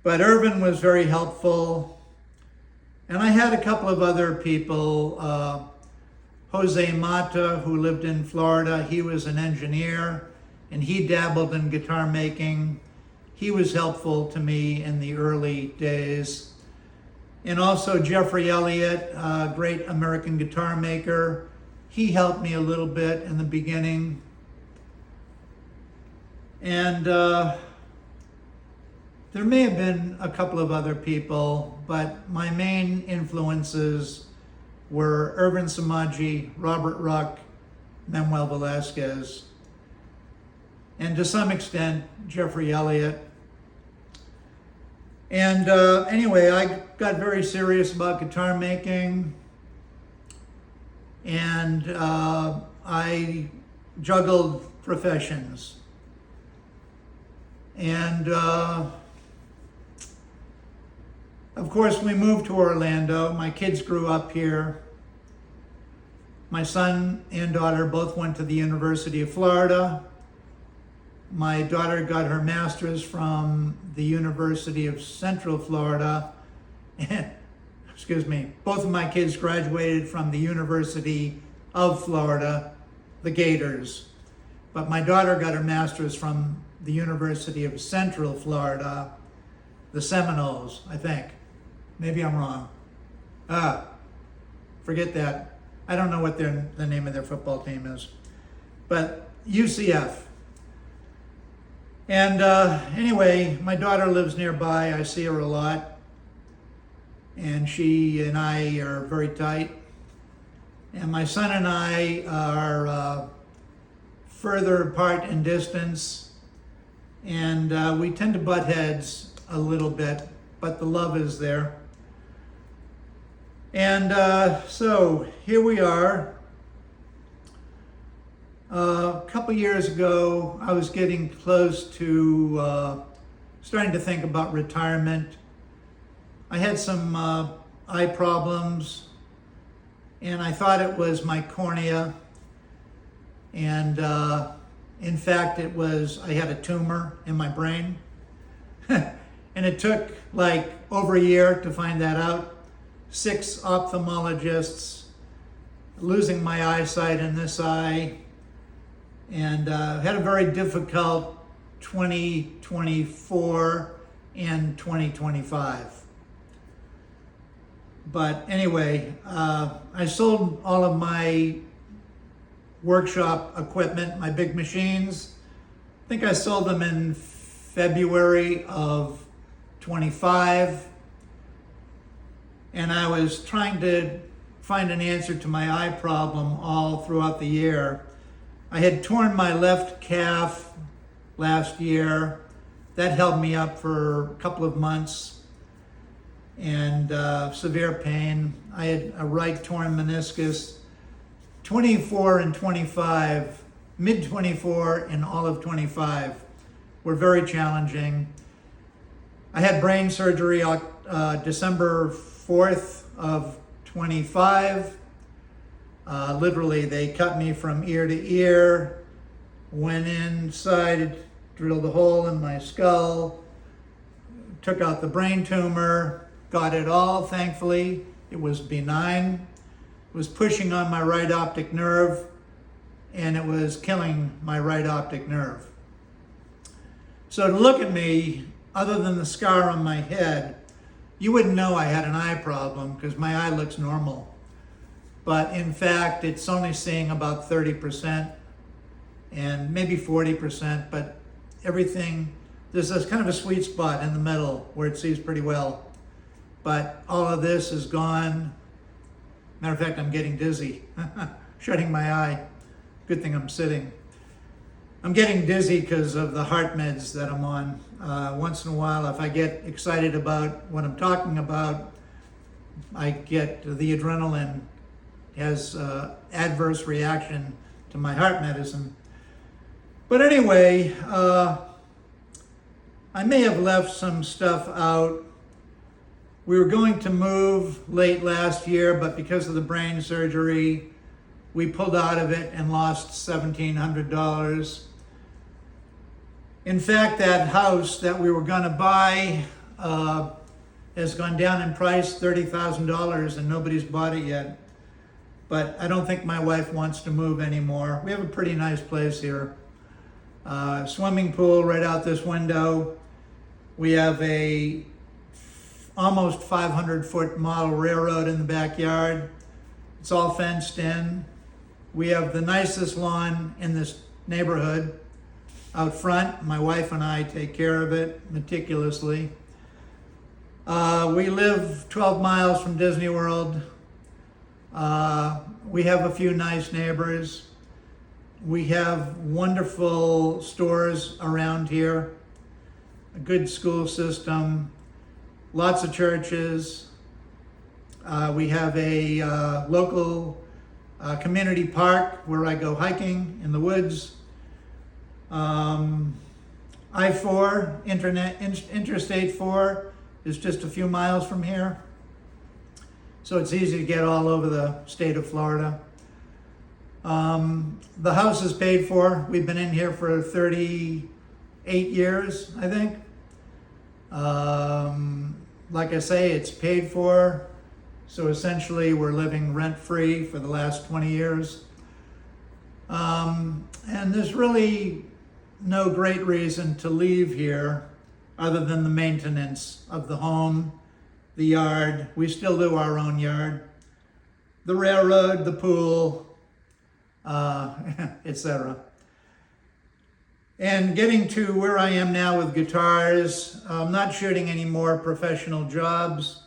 [SPEAKER 1] But Irvin was very helpful. And I had a couple of other people, Jose Mata, who lived in Florida. He was an engineer, and he dabbled in guitar making. He was helpful to me in the early days. And also Jeffrey Elliott, a great American guitar maker. He helped me a little bit in the beginning. And there may have been a couple of other people, but my main influences were Irvin Samaji, Robert Ruck, Manuel Velasquez, and to some extent, Jeffrey Elliott. And anyway, I got very serious about guitar making, and I juggled professions. And of course, we moved to Orlando. My kids grew up here. My son and daughter both went to the University of Florida. My daughter got her master's from the University of Central Florida. Excuse me. Both of my kids graduated from the University of Florida, the Gators. But my daughter got her master's from the University of Central Florida, the Seminoles, I think. Maybe I'm wrong. Forget that. I don't know what the name of their football team is. But UCF. And anyway, my daughter lives nearby. I see her a lot. And she and I are very tight. And my son and I are further apart in distance. And we tend to butt heads a little bit, but the love is there. And so here we are. A couple years ago, I was getting close to starting to think about retirement. I had some eye problems, and I thought it was my cornea. And in fact, I had a tumor in my brain. And it took like over a year to find that out. 6 ophthalmologists, losing my eyesight in this eye, and had a very difficult 2024 and 2025. But anyway, I sold all of my workshop equipment, my big machines. I think I sold them in February of 25. And I was trying to find an answer to my eye problem all throughout the year. I had torn my left calf last year. That held me up for a couple of months, and severe pain. I had a right torn meniscus. 24 and 25, mid 24 and all of 25 were very challenging. I had brain surgery December 4th of 25. Literally, they cut me from ear to ear, went inside, drilled a hole in my skull, took out the brain tumor, got it all, thankfully. It was benign. It was pushing on my right optic nerve, and it was killing my right optic nerve. So to look at me, other than the scar on my head, you wouldn't know I had an eye problem because my eye looks normal. But in fact, it's only seeing about 30% and maybe 40%, but everything, there's this kind of a sweet spot in the middle where it sees pretty well. But all of this is gone. Matter of fact, I'm getting dizzy, shutting my eye. Good thing I'm sitting. I'm getting dizzy because of the heart meds that I'm on. Once in a while, if I get excited about what I'm talking about, I get the adrenaline has adverse reaction to my heart medicine. But anyway, I may have left some stuff out. We were going to move late last year, but because of the brain surgery, we pulled out of it and lost $1,700. In fact, that house that we were going to buy has gone down in price $30,000, and nobody's bought it yet. But I don't think my wife wants to move anymore. We have a pretty nice place here. Swimming pool right out this window. We have a almost 500-foot model railroad in the backyard. It's all fenced in. We have the nicest lawn in this neighborhood out front. My wife and I take care of it meticulously. We live 12 miles from Disney World. We have a few nice neighbors. We have wonderful stores around here, a good school system, lots of churches. We have a local community park where I go hiking in the woods. I-4, Interstate 4 is just a few miles from here. So it's easy to get all over the state of Florida. The house is paid for. We've been in here for 38 years, I think. Like I say, it's paid for. So essentially we're living rent-free for the last 20 years. And there's really no great reason to leave here other than the maintenance of the home, the yard. We still do our own yard. The railroad, the pool, etc. And getting to where I am now with guitars, I'm not shooting any more professional jobs.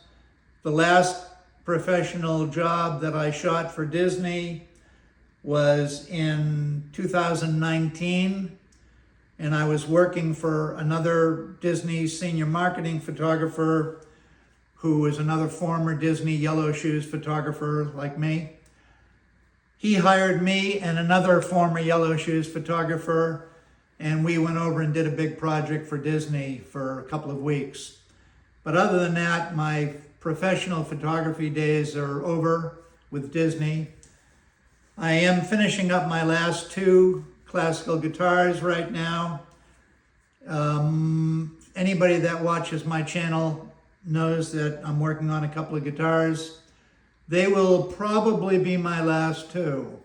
[SPEAKER 1] The last professional job that I shot for Disney was in 2019, and I was working for another Disney senior marketing photographer who is another former Disney Yellow Shoes photographer like me. He hired me and another former Yellow Shoes photographer, and we went over and did a big project for Disney for a couple of weeks. But other than that, my professional photography days are over with Disney. I am finishing up my last 2 classical guitars right now. Anybody that watches my channel knows that I'm working on a couple of guitars. They will probably be my last 2.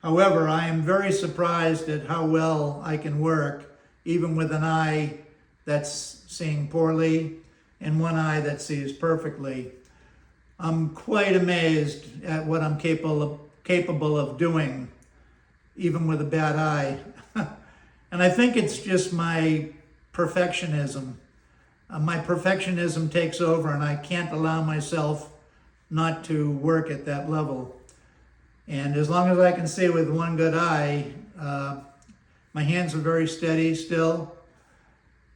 [SPEAKER 1] However, I am very surprised at how well I can work, even with an eye that's seeing poorly and one eye that sees perfectly. I'm quite amazed at what I'm capable of doing, even with a bad eye. And I think it's just my perfectionism. My perfectionism takes over, and I can't allow myself not to work at that level. And as long as I can see with one good eye, my hands are very steady still,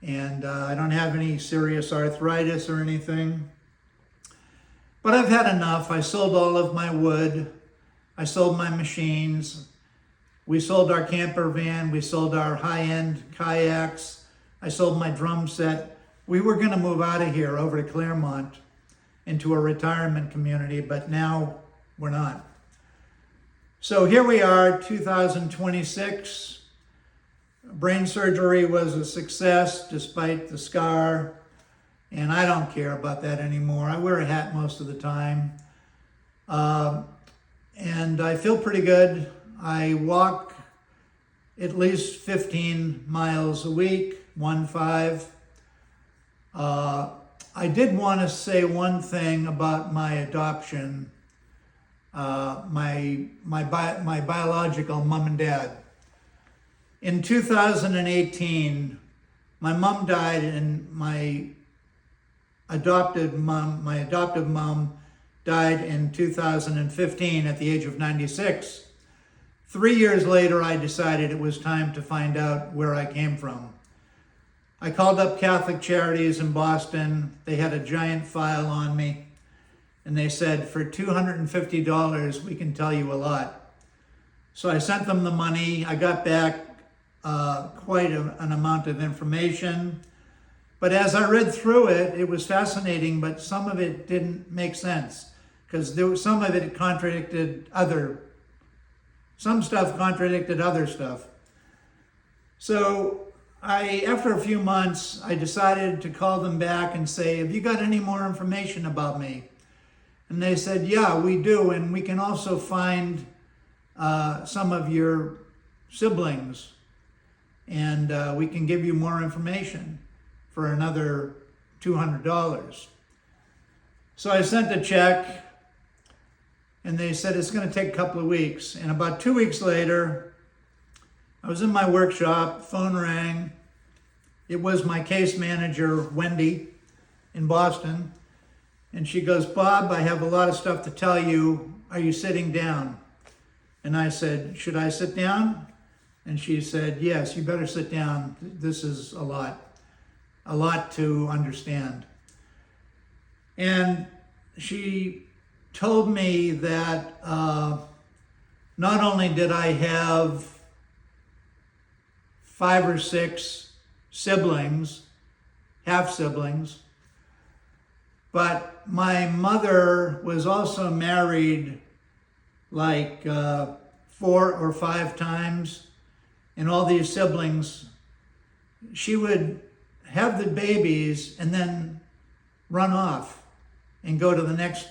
[SPEAKER 1] and I don't have any serious arthritis or anything. But I've had enough. I sold all of my wood. I sold my machines. We sold our camper van. We sold our high-end kayaks. I sold my drum set. We were going to move out of here over to Claremont into a retirement community, but now we're not. So here we are, 2026. Brain surgery was a success despite the scar, and I don't care about that anymore. I wear a hat most of the time, and I feel pretty good. I walk at least 15 miles a week, 15. I did want to say one thing about my adoption. My biological mom and dad. In 2018, my mom died, and my adoptive mom died in 2015 at the age of 96. 3 years later, I decided it was time to find out where I came from. I called up Catholic Charities in Boston. They had a giant file on me, and they said, for $250, we can tell you a lot. So I sent them the money. I got back quite an amount of information. But as I read through it, it was fascinating, but some of it didn't make sense, because some of it contradicted some stuff contradicted other stuff. So after a few months, I decided to call them back and say, have you got any more information about me? And they said, yeah, we do, and we can also find some of your siblings, and we can give you more information for another $200. So I sent a check, and they said it's going to take a couple of weeks. And about 2 weeks later, I was in my workshop, phone rang. It was my case manager, Wendy, in Boston. And she goes, Bob, I have a lot of stuff to tell you. Are you sitting down? And I said, should I sit down? And she said, yes, you better sit down. This is a lot to understand. And she told me that not only did I have 5 or 6 siblings, half-siblings, but my mother was also married like 4 or 5 times, and all these siblings, she would have the babies and then run off and go to the next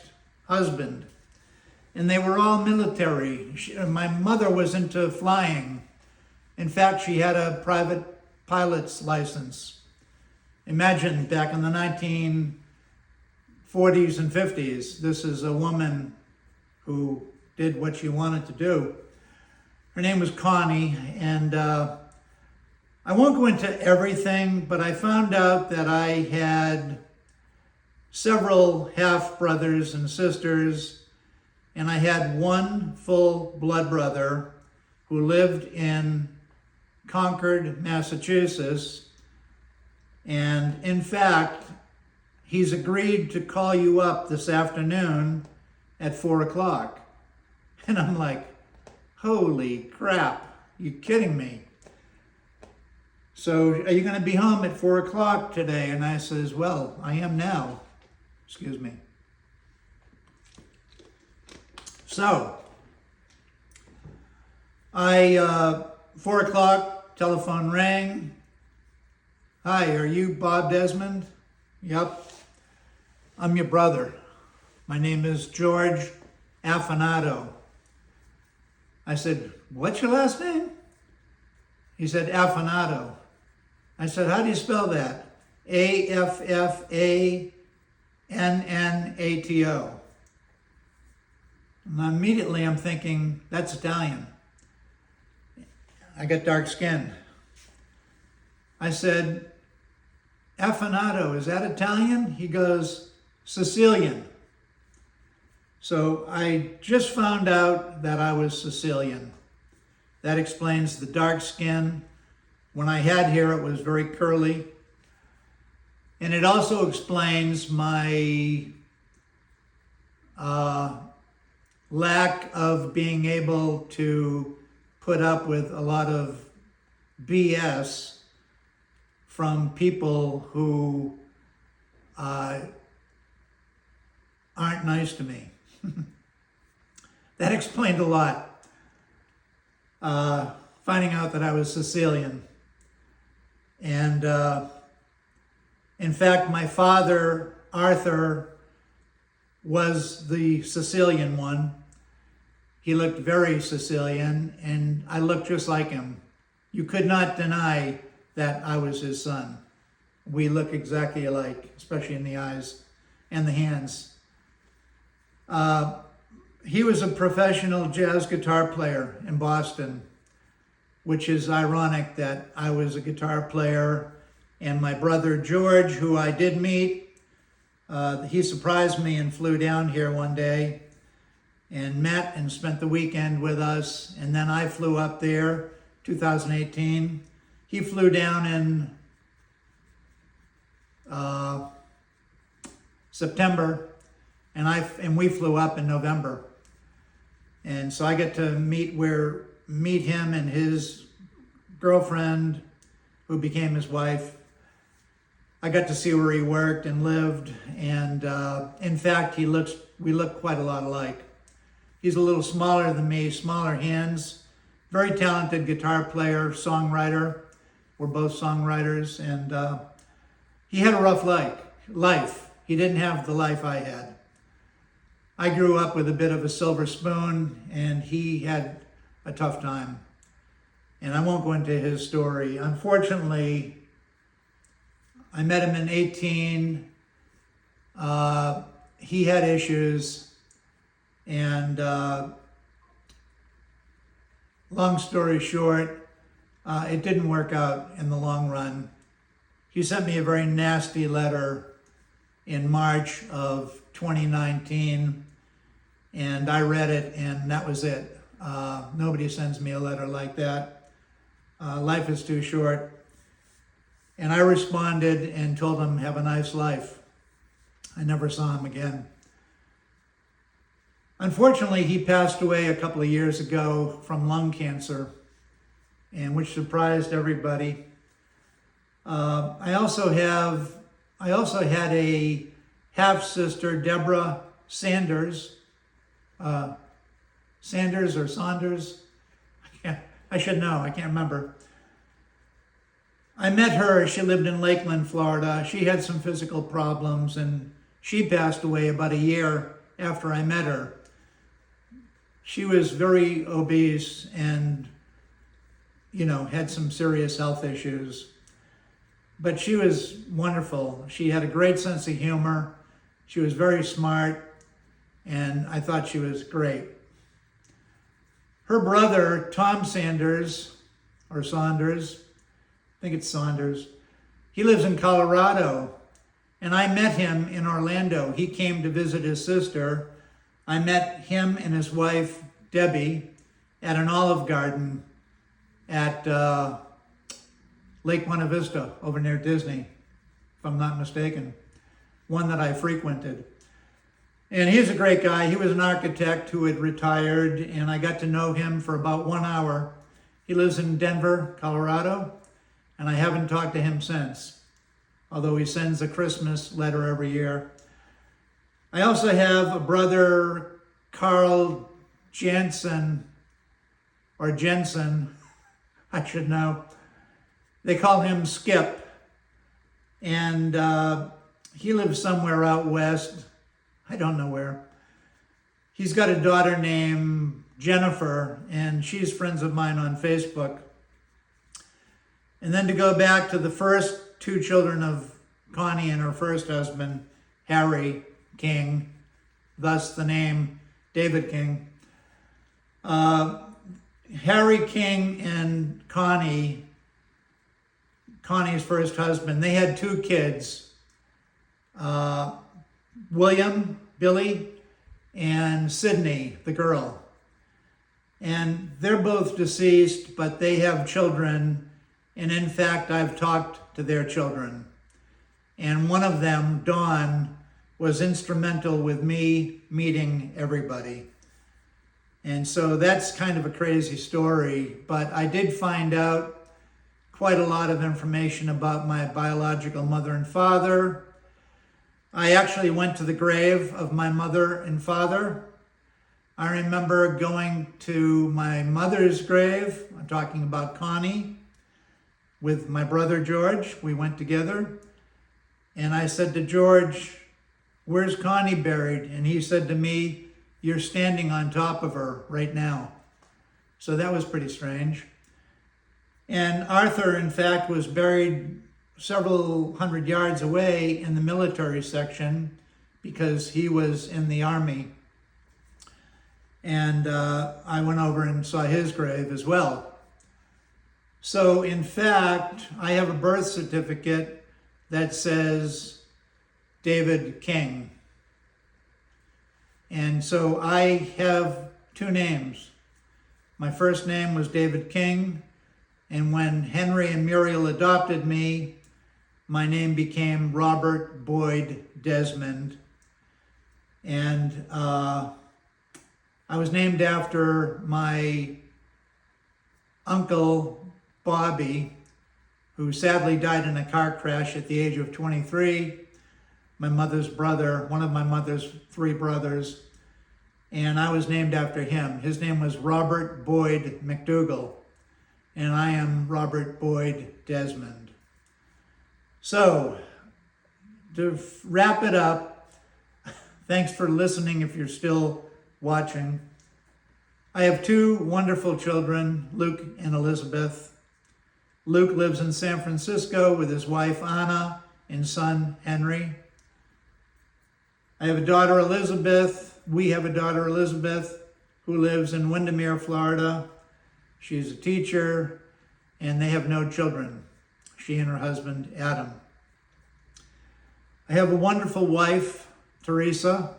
[SPEAKER 1] husband. And they were all military. My mother was into flying. In fact, she had a private pilot's license. Imagine back in the 1940s and 50s, this is a woman who did what she wanted to do. Her name was Connie, and I won't go into everything, but I found out that I had several half-brothers and sisters, and I had one full blood brother who lived in Concord, Massachusetts. And in fact, he's agreed to call you up this afternoon at 4 o'clock. And I'm like, holy crap, you kidding me? So are you going to be home at 4 o'clock today? And I says, well, I am now. Excuse me. So, 4 o'clock, telephone rang. Hi, are you Bob Desmond? Yep. I'm your brother. My name is George Affinato. I said, what's your last name? He said, Affinato. I said, how do you spell that? Affanato. And immediately I'm thinking, that's Italian. I got dark skin. I said, Affinato, is that Italian? He goes, Sicilian. So I just found out that I was Sicilian. That explains the dark skin. When I had hair, it was very curly. And it also explains my lack of being able to put up with a lot of BS from people who aren't nice to me. That explained a lot. Finding out that I was Sicilian. And in fact, my father, Arthur, was the Sicilian one. He looked very Sicilian, and I looked just like him. You could not deny that I was his son. We look exactly alike, especially in the eyes and the hands. He was a professional jazz guitar player in Boston, which is ironic that I was a guitar player, and my brother George, who I did meet, he surprised me and flew down here one day and met and spent the weekend with us. And then I flew up there, 2018. He flew down in September, and we flew up in November. And so I get to meet him and his girlfriend, who became his wife. I got to see where he worked and lived, and in fact, we look quite a lot alike. He's a little smaller than me, smaller hands, very talented guitar player, songwriter. We're both songwriters, and he had a rough life. He didn't have the life I had. I grew up with a bit of a silver spoon, and he had a tough time. And I won't go into his story. Unfortunately, I met him in 18. He had issues, and long story short, it didn't work out in the long run. He sent me a very nasty letter in March of 2019, and I read it, and that was it. Nobody sends me a letter like that. Life is too short. And I responded and told him, have a nice life. I never saw him again. Unfortunately, he passed away a couple of years ago from lung cancer, and which surprised everybody. I also had a half-sister, Deborah Sanders. Sanders or Saunders? I should know, I can't remember. I met her, she lived in Lakeland, Florida. She had some physical problems, and she passed away about a year after I met her. She was very obese and, had some serious health issues. But she was wonderful. She had a great sense of humor. She was very smart, and I thought she was great. Her brother, Tom Sanders, or Saunders, I think it's Saunders, he lives in Colorado, and I met him in Orlando. He came to visit his sister. I met him and his wife, Debbie, at an Olive Garden at Lake Buena Vista over near Disney, if I'm not mistaken. one that I frequented. And he's a great guy. He was an architect who had retired, and I got to know him for about 1 hour. He lives in Denver, Colorado, and I haven't talked to him since, although he sends a Christmas letter every year. I also have a brother, Carl Jensen, or Jensen, I should know. They call him Skip, and he lives somewhere out west. I don't know where. He's got a daughter named Jennifer, and she's friends of mine on Facebook. And then to go back to the first two children of Connie and her first husband, Harry King, thus the name David King. Harry King and Connie's first husband, they had two kids, William, Billy, and Sydney, the girl. And they're both deceased, but they have children. And in fact, I've talked to their children. And one of them, Dawn, was instrumental with me meeting everybody. And so that's kind of a crazy story, but I did find out quite a lot of information about my biological mother and father. I actually went to the grave of my mother and father. I remember going to my mother's grave, I'm talking about Connie, with my brother George. We went together. And I said to George, "Where's Connie buried?" And he said to me, "You're standing on top of her right now." So that was pretty strange. And Arthur, in fact, was buried several hundred yards away in the military section because he was in the army. And I went over and saw his grave as well. So in fact, I have a birth certificate that says David King. And so I have two names. My first name was David King, and when Henry and Muriel adopted me, my name became Robert Boyd Desmond. And I was named after my uncle, Bobby, who sadly died in a car crash at the age of 23. My mother's brother, one of my mother's three brothers, and I was named after him. His name was Robert Boyd McDougall, and I am Robert Boyd Desmond. So, to wrap it up, thanks for listening if you're still watching. I have two wonderful children, Luke and Elizabeth. Luke lives in San Francisco with his wife Anna and son Henry. I have a daughter, Elizabeth. We have a daughter, Elizabeth, who lives in Windermere, Florida. She's a teacher, and they have no children, she and her husband, Adam. I have a wonderful wife, Teresa,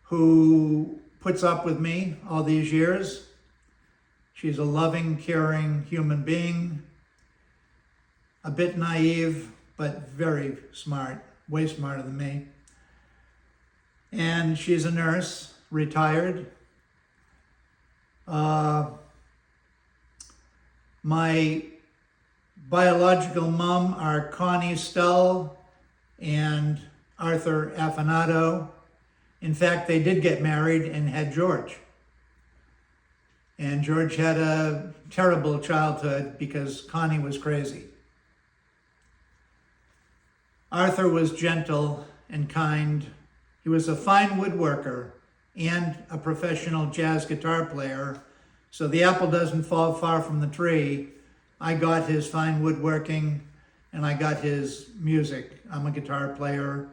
[SPEAKER 1] who puts up with me all these years. She's a loving, caring human being, a bit naive, but very smart, way smarter than me. And she's a nurse, retired. My biological mom are Connie Stull and Arthur Affinado. In fact, they did get married and had George. And George had a terrible childhood because Connie was crazy. Arthur was gentle and kind. He was a fine woodworker and a professional jazz guitar player. So the apple doesn't fall far from the tree. I got his fine woodworking and I got his music. I'm a guitar player.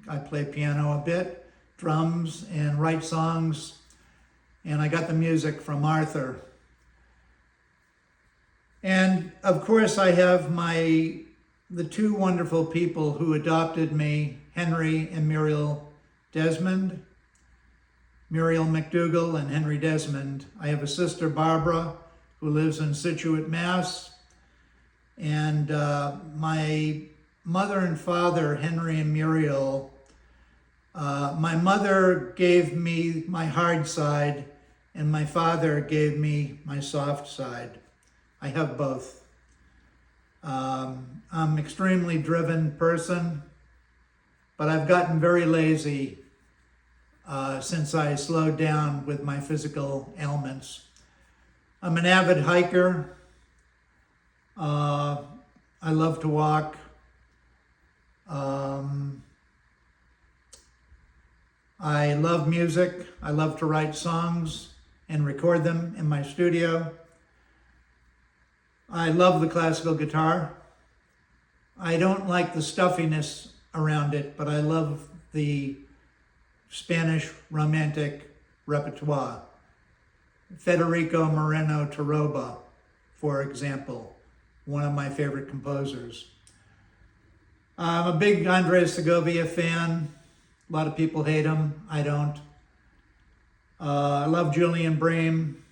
[SPEAKER 1] I play piano a bit, drums, and write songs. And I got the music from Arthur. And of course I have the two wonderful people who adopted me, Henry and Muriel Desmond. Muriel McDougall and Henry Desmond. I have a sister, Barbara, who lives in Situate, Mass. And my mother and father, Henry and Muriel, my mother gave me my hard side and my father gave me my soft side. I have both. I'm an extremely driven person, but I've gotten very lazy since I slowed down with my physical ailments. I'm an avid hiker. I love to walk. I love music. I love to write songs and record them in my studio. I love the classical guitar. I don't like the stuffiness around it, but I love the Spanish romantic repertoire. Federico Moreno Torroba, for example, one of my favorite composers. I'm a big Andres Segovia fan. A lot of people hate him. I don't. I love Julian Bream.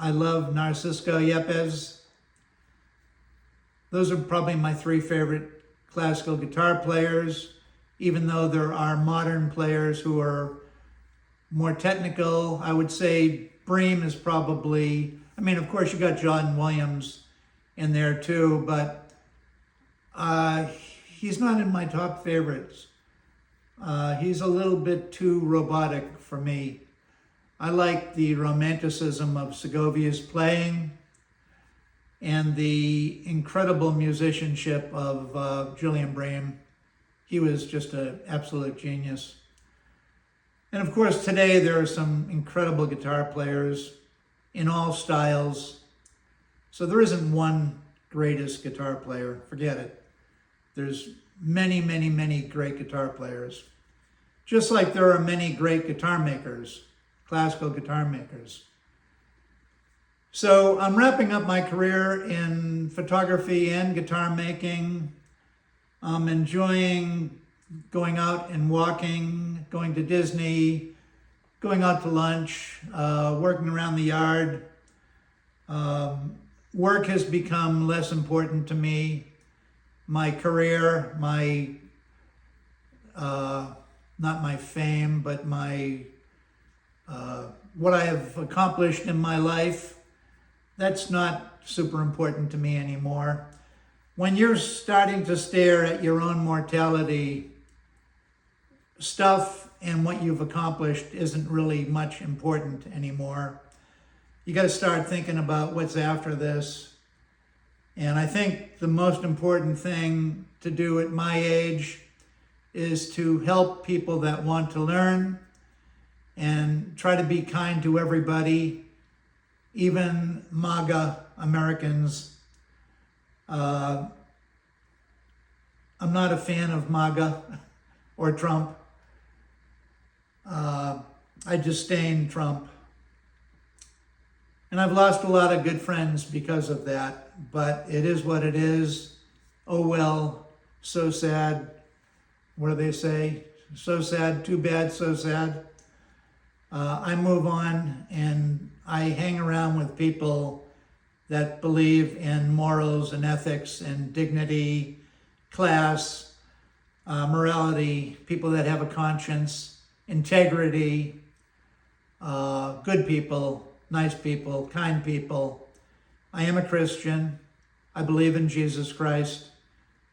[SPEAKER 1] I love Narcisco Yepes. Those are probably my three favorite classical guitar players, even though there are modern players who are more technical. I would say Bream is probably, I mean, of course you got John Williams in there too, but he's not in my top favorites. He's a little bit too robotic for me. I like the romanticism of Segovia's playing and the incredible musicianship of Julian Bream. He was just an absolute genius. And of course, today there are some incredible guitar players in all styles. So there isn't one greatest guitar player, forget it. There's many, many, many great guitar players. Just like there are many great guitar makers, classical guitar makers. So I'm wrapping up my career in photography and guitar making. I'm enjoying going out and walking, going to Disney, going out to lunch, working around the yard. Work has become less important to me. My career, not my fame, but what I have accomplished in my life, that's not super important to me anymore. When you're starting to stare at your own mortality, stuff and what you've accomplished isn't really much important anymore. You got to start thinking about what's after this. And I think the most important thing to do at my age is to help people that want to learn and try to be kind to everybody, even MAGA Americans. I'm not a fan of MAGA or Trump. I disdain Trump. And I've lost a lot of good friends because of that, but it is what it is. Oh well, so sad. What do they say? So sad, too bad, so sad. I move on and I hang around with people that believe in morals and ethics and dignity, class, morality, people that have a conscience, integrity, good people, nice people, kind people. I am a Christian. I believe in Jesus Christ.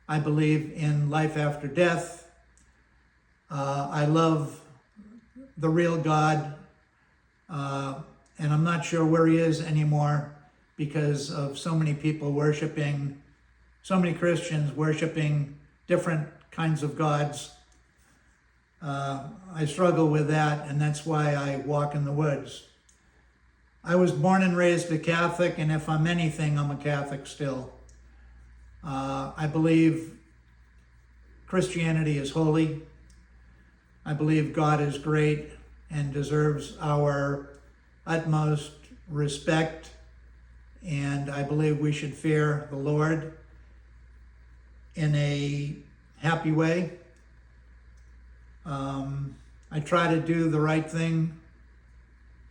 [SPEAKER 1] I believe in life after death. I love the real God. And I'm not sure where he is anymore because of so many people worshiping, so many Christians worshiping different kinds of gods. I struggle with that, and that's why I walk in the woods. I was born and raised a Catholic, and if I'm anything, I'm a Catholic still. I believe Christianity is holy. I believe God is great and deserves our utmost respect, and I believe we should fear the Lord in a happy way. I try to do the right thing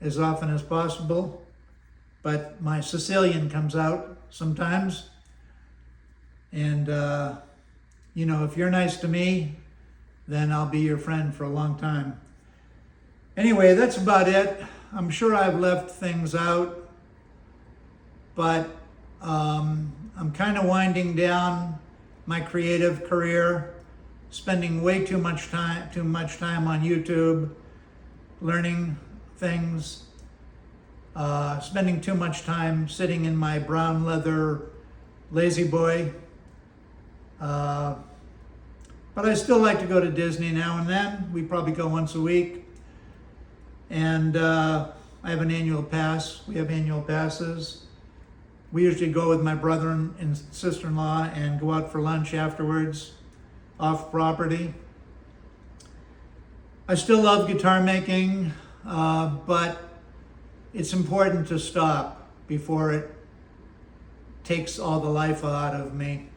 [SPEAKER 1] as often as possible, but my Sicilian comes out sometimes. And, you know, if you're nice to me, then I'll be your friend for a long time. Anyway, that's about it. I'm sure I've left things out, but I'm kind of winding down my creative career, spending way too much time on YouTube, learning things, spending too much time sitting in my brown leather lazy boy. But I still like to go to Disney now and then. We probably go once a week. And I have an annual pass. We have annual passes. We usually go with my brother and sister-in-law and go out for lunch afterwards, off property. I still love guitar making, but it's important to stop before it takes all the life out of me.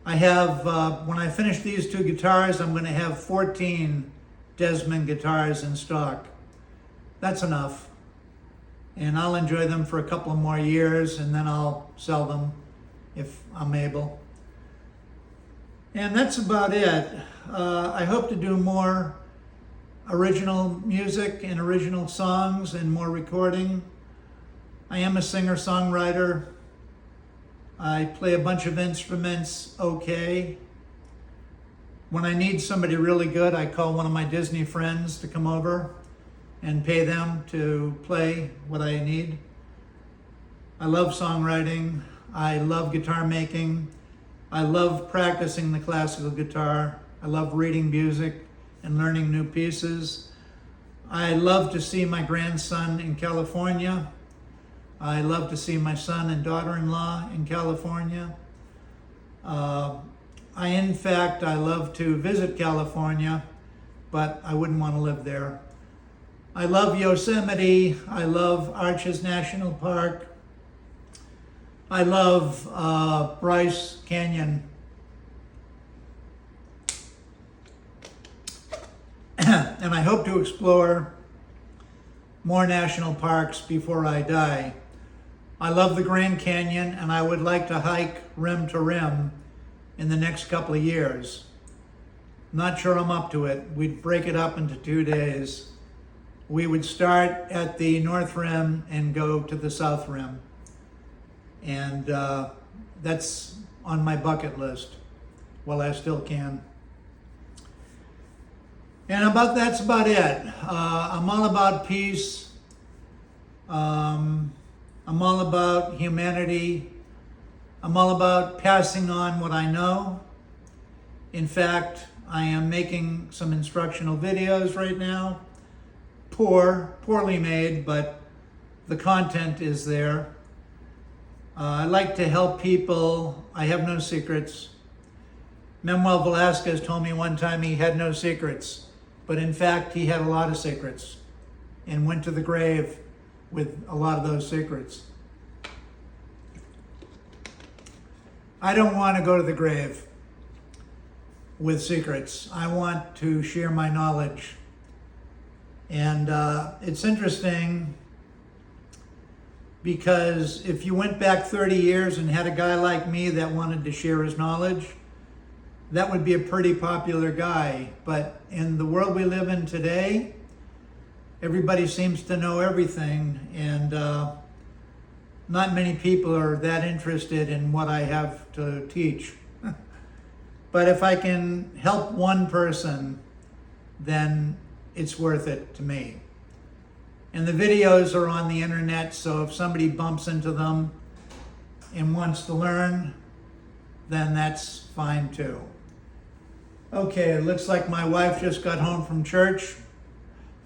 [SPEAKER 1] I have, when I finish these two guitars, I'm going to have 14 Desmond guitars in stock. That's enough. And I'll enjoy them for a couple of more years, and then I'll sell them if I'm able. And that's about it. I hope to do more original music and original songs and more recording. I am a singer-songwriter. I play a bunch of instruments okay. When I need somebody really good, I call one of my Disney friends to come over and pay them to play what I need. I love songwriting. I love guitar making. I love practicing the classical guitar. I love reading music and learning new pieces. I love to see my grandson in California. I love to see my son and daughter-in-law in California. In fact, I love to visit California, but I wouldn't want to live there. I love Yosemite. I love Arches National Park. I love Bryce Canyon. And I hope to explore more national parks before I die. I love the Grand Canyon, and I would like to hike rim to rim in the next couple of years. Not sure I'm up to it. We'd break it up into 2 days. We would start at the North Rim and go to the South Rim. And that's on my bucket list while I still can. And that's about it. I'm all about peace. I'm all about humanity. I'm all about passing on what I know. In fact, I am making some instructional videos right now. Poorly made, but the content is there. I like to help people. I have no secrets. Manuel Velasquez told me one time he had no secrets, but in fact he had a lot of secrets and went to the grave with a lot of those secrets. I don't want to go to the grave with secrets. I want to share my knowledge. And it's interesting because if you went back 30 years and had a guy like me that wanted to share his knowledge, that would be a pretty popular guy. But in the world we live in today, everybody seems to know everything, and not many people are that interested in what I have to teach. But if I can help one person, then it's worth it to me. And the videos are on the internet, so if somebody bumps into them and wants to learn, then that's fine too. Okay, it looks like my wife just got home from church.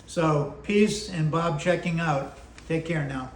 [SPEAKER 1] So peace, and Bob checking out. Take care now.